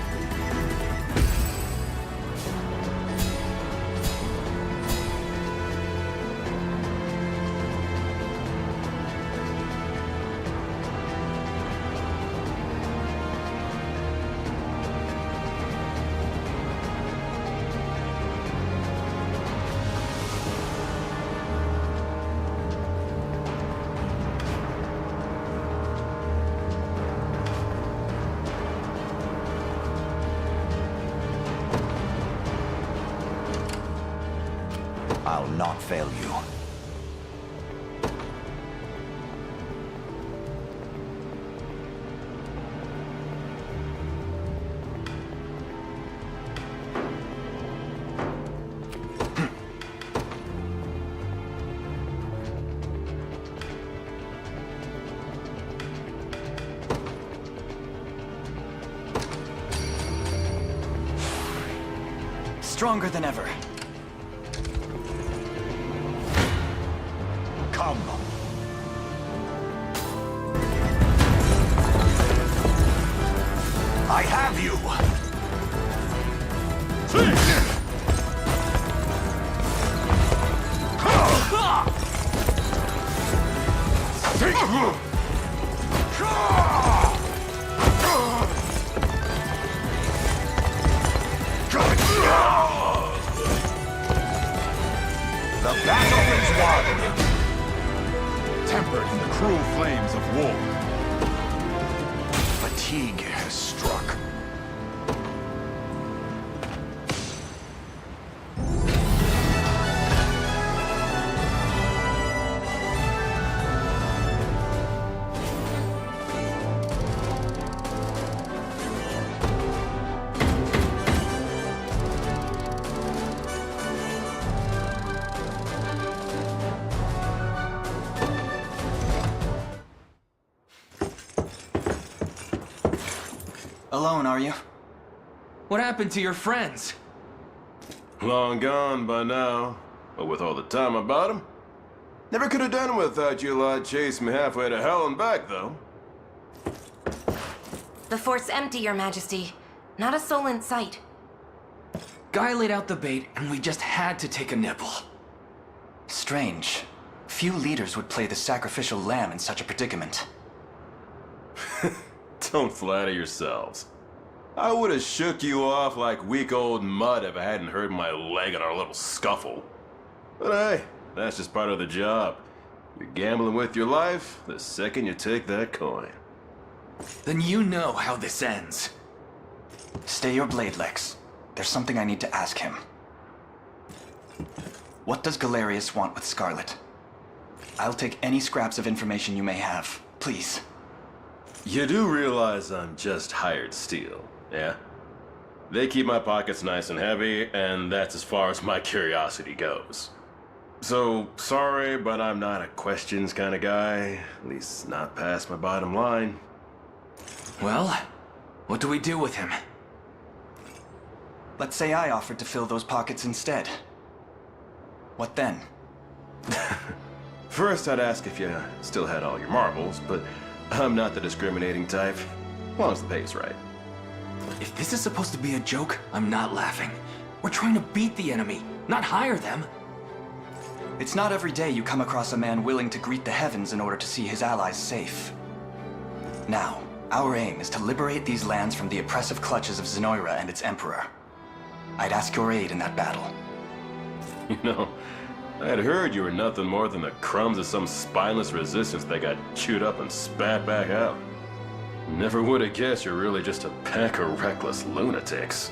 I'll not fail you. Stronger than ever. Come. I have you! The battle is won! Tempered in the cruel flames of war. Fatigue has struck. Alone, are you? What happened to your friends? Long gone by now. But with all the time about him. Never could have done it without you lot chasing me halfway to hell and back, though. The fort's empty, Your Majesty. Not a soul in sight. Guy laid out the bait, and we just had to take a nibble. Strange. Few leaders would play the sacrificial lamb in such a predicament. Don't flatter yourselves. I would have shook you off like weak old mud if I hadn't hurt my leg in our little scuffle. But hey, that's just part of the job. You're gambling with your life the second you take that coin. Then you know how this ends. Stay your blade, Lex. There's something I need to ask him. What does Galerius want with Scarlet? I'll take any scraps of information you may have, please. You do realize I'm just hired steel, yeah? They keep my pockets nice and heavy, and that's as far as my curiosity goes. So, sorry, but I'm not a questions kind of guy. At least not past my bottom line. Well, what do we do with him? Let's say I offered to fill those pockets instead. What then? First, I'd ask if you still had all your marbles, but I'm not the discriminating type. As long as the pay's right. If this is supposed to be a joke, I'm not laughing. We're trying to beat the enemy, not hire them. It's not every day you come across a man willing to greet the heavens in order to see his allies safe. Now, our aim is to liberate these lands from the oppressive clutches of Zenoira and its emperor. I'd ask your aid in that battle. You know, I'd heard you were nothing more than the crumbs of some spineless resistance that got chewed up and spat back out. Never would have guessed you're really just a pack of reckless lunatics.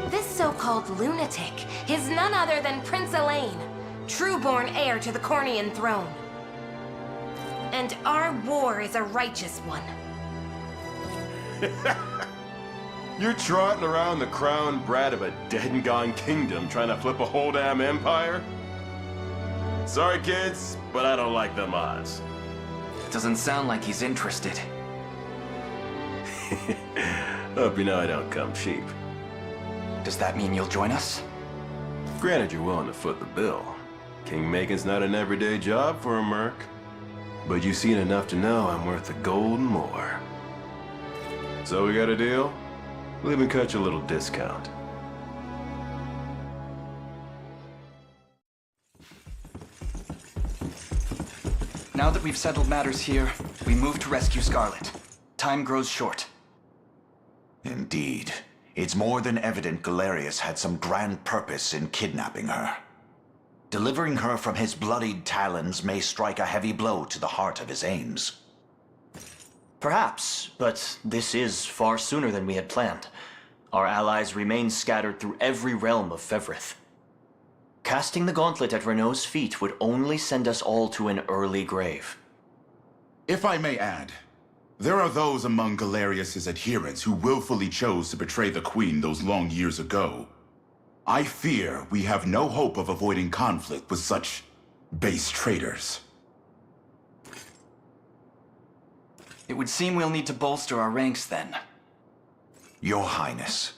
This so-called lunatic is none other than Prince Elaine, true-born heir to the Cornian throne. And our war is a righteous one. You're trotting around the crowned brat of a dead and gone kingdom trying to flip a whole damn empire? Sorry, kids, but I don't like them odds. Doesn't sound like he's interested. Hope you know I don't come cheap. Does that mean you'll join us? Granted, you're willing to foot the bill. King-making's not an everyday job for a merc. But you've seen enough to know I'm worth the gold and more. So we got a deal? We'll even cut you a little discount. Now that we've settled matters here, we move to rescue Scarlet. Time grows short. Indeed. It's more than evident Galerius had some grand purpose in kidnapping her. Delivering her from his bloodied talons may strike a heavy blow to the heart of his aims. Perhaps, but this is far sooner than we had planned. Our allies remain scattered through every realm of Fevrith. Casting the gauntlet at Renault's feet would only send us all to an early grave. If I may add, there are those among Galerius's adherents who willfully chose to betray the Queen those long years ago. I fear we have no hope of avoiding conflict with such base traitors. It would seem we'll need to bolster our ranks then. Your Highness,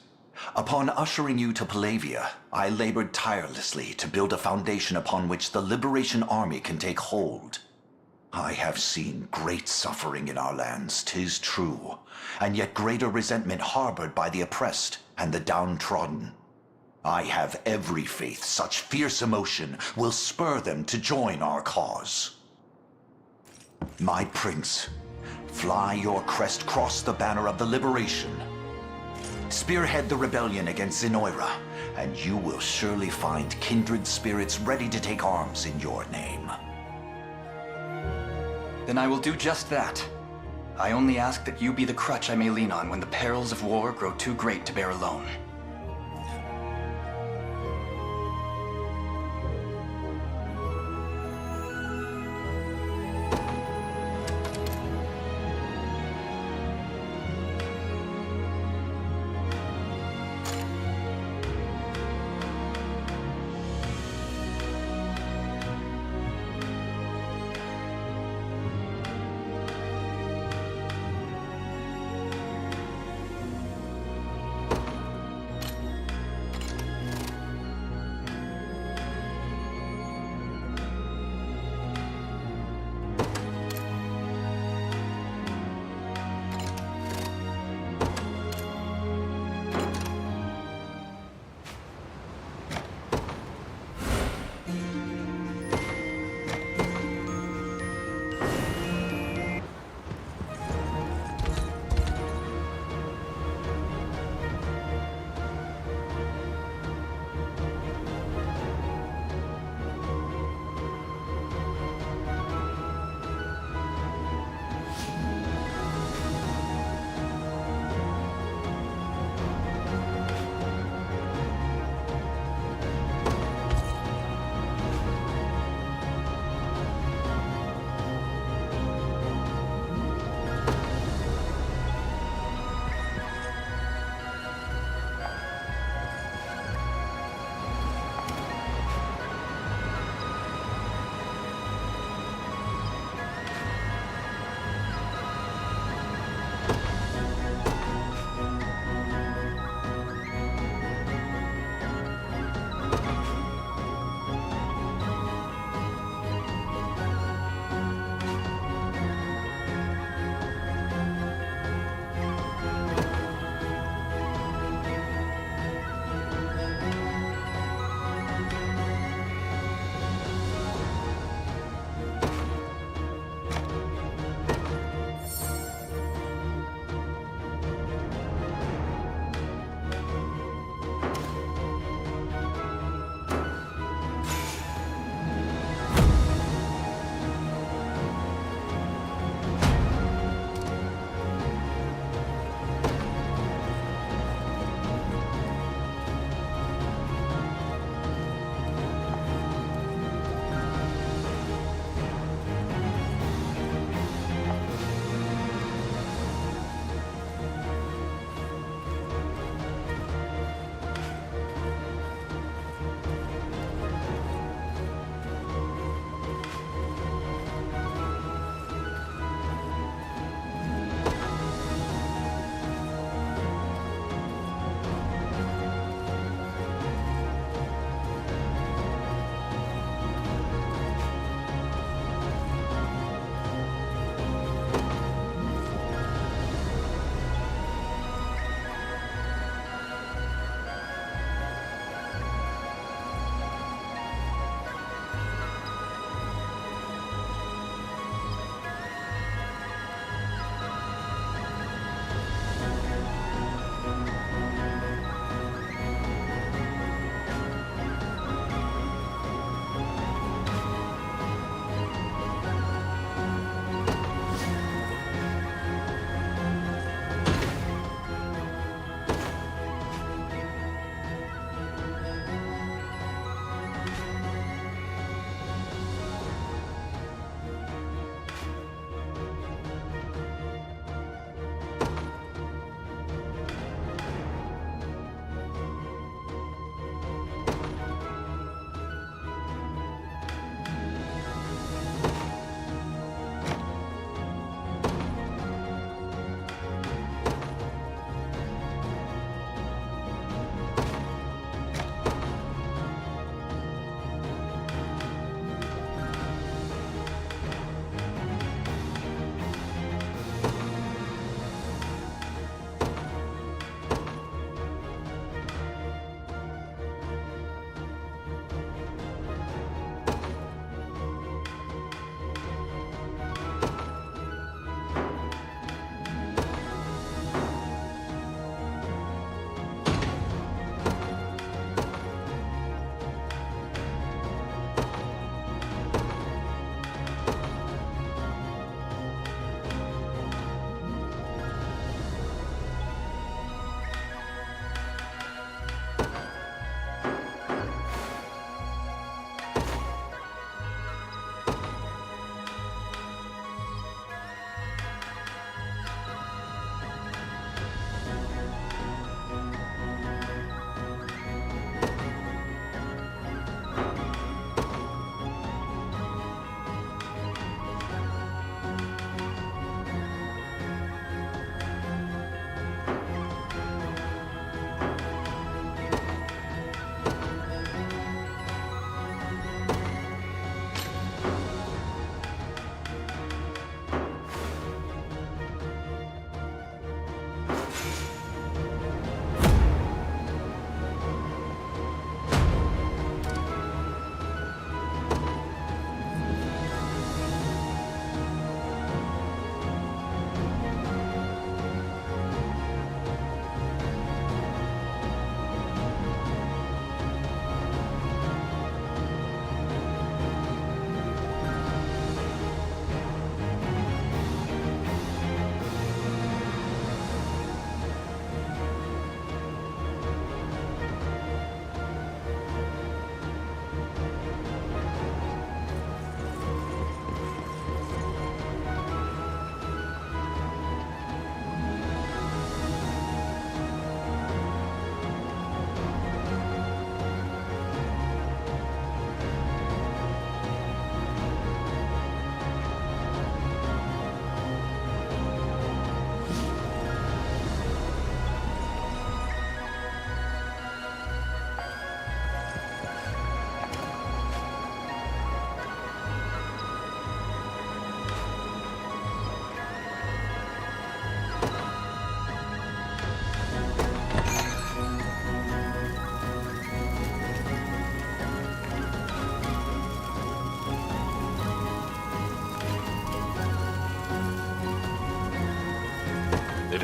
upon ushering you to Palavia, I labored tirelessly to build a foundation upon which the Liberation Army can take hold. I have seen great suffering in our lands, 'tis true, and yet greater resentment harbored by the oppressed and the downtrodden. I have every faith such fierce emotion will spur them to join our cause. My prince, fly your crest across the banner of the Liberation. Spearhead the rebellion against Zenoira, and you will surely find kindred spirits ready to take arms in your name. Then I will do just that. I only ask that you be the crutch I may lean on when the perils of war grow too great to bear alone.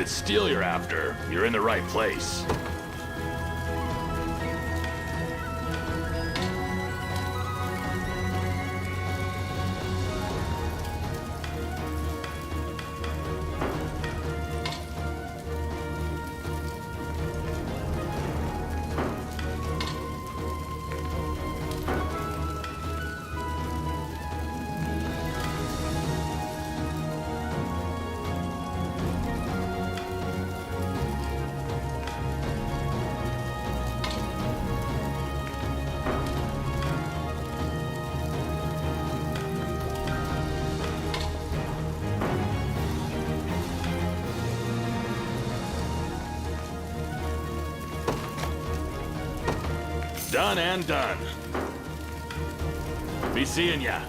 it's steel you're after, you're in the right place. Done and done. Be seeing ya.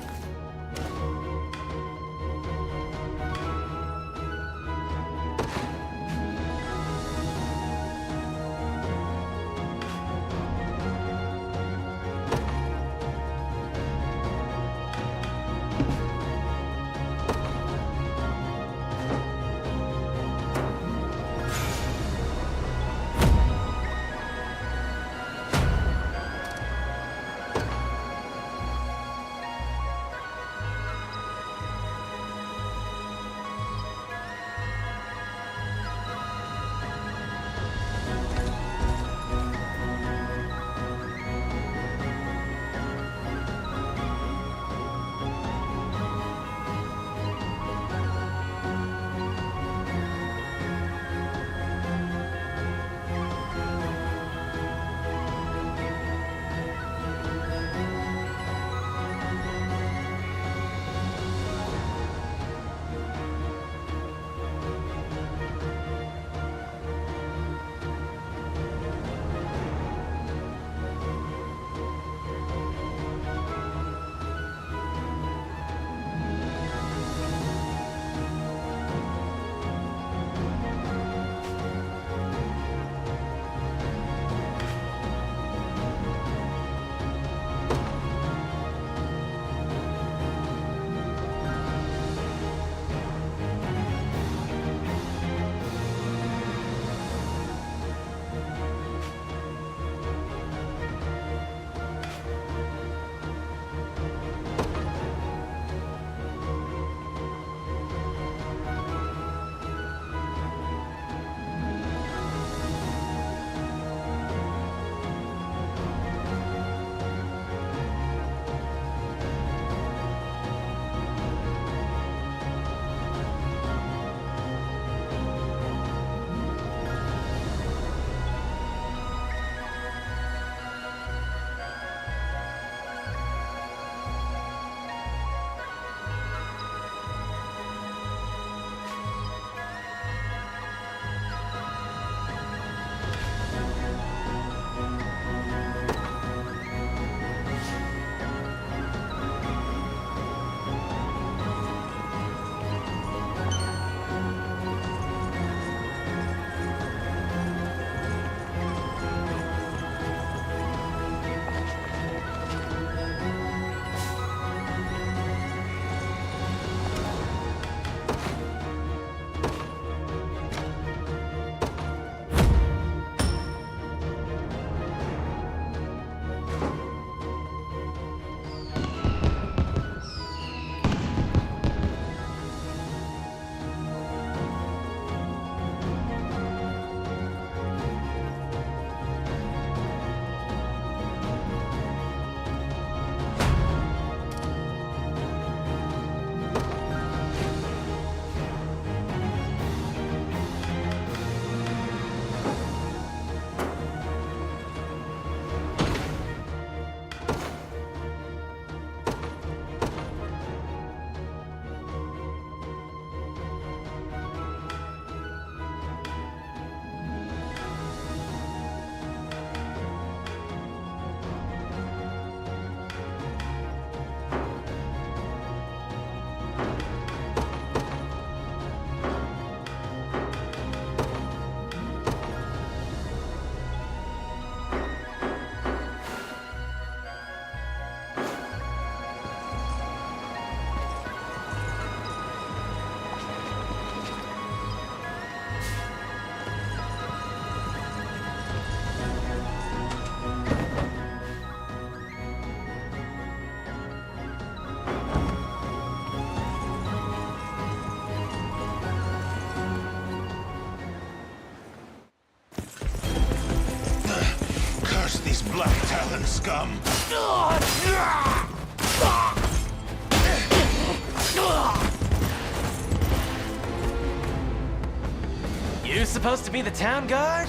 You supposed to be the town guard?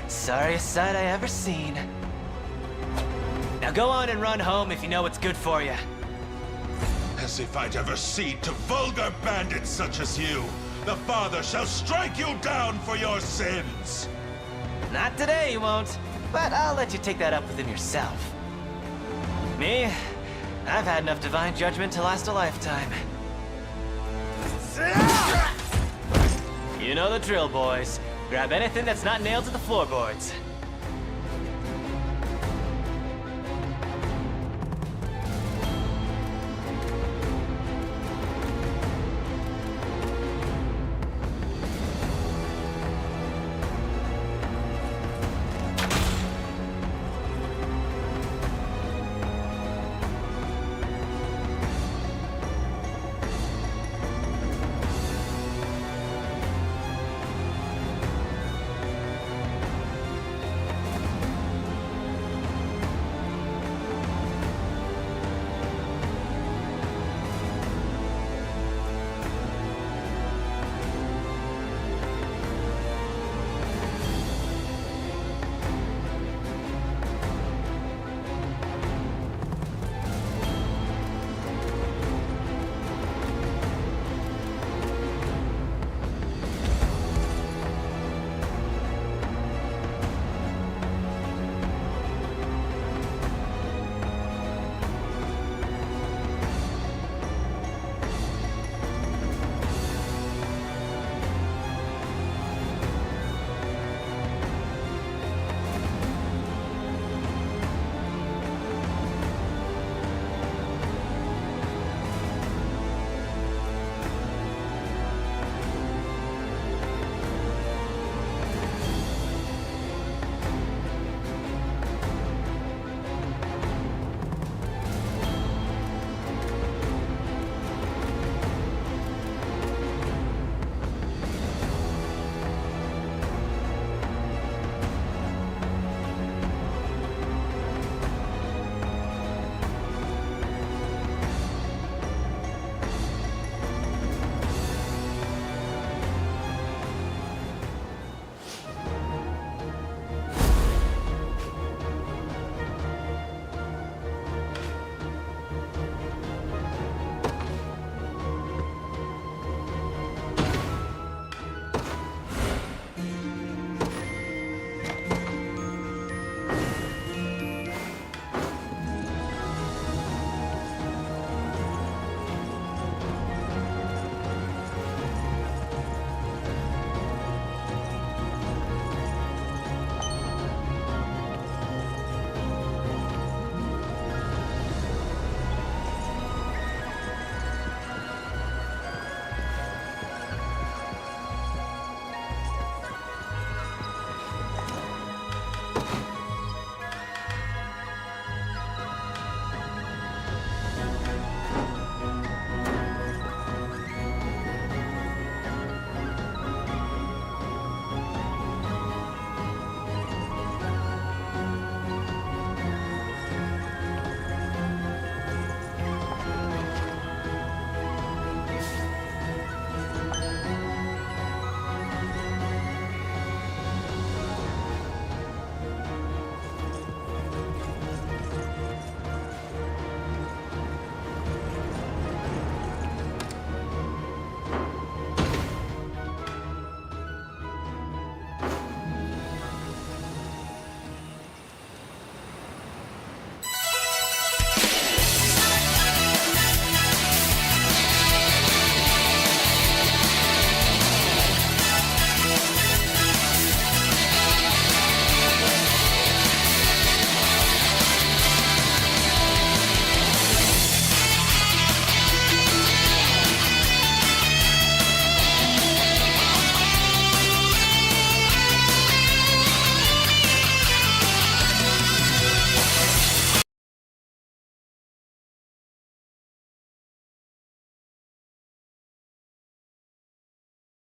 Sorriest sight I ever seen. Now go on and run home if you know what's good for you. As if I'd ever cede to vulgar bandits such as you. The Father shall strike you down for your sins. Not today, you won't. But I'll let you take that up with him yourself. Me? I've had enough divine judgment to last a lifetime. You know the drill, boys. Grab anything that's not nailed to the floorboards.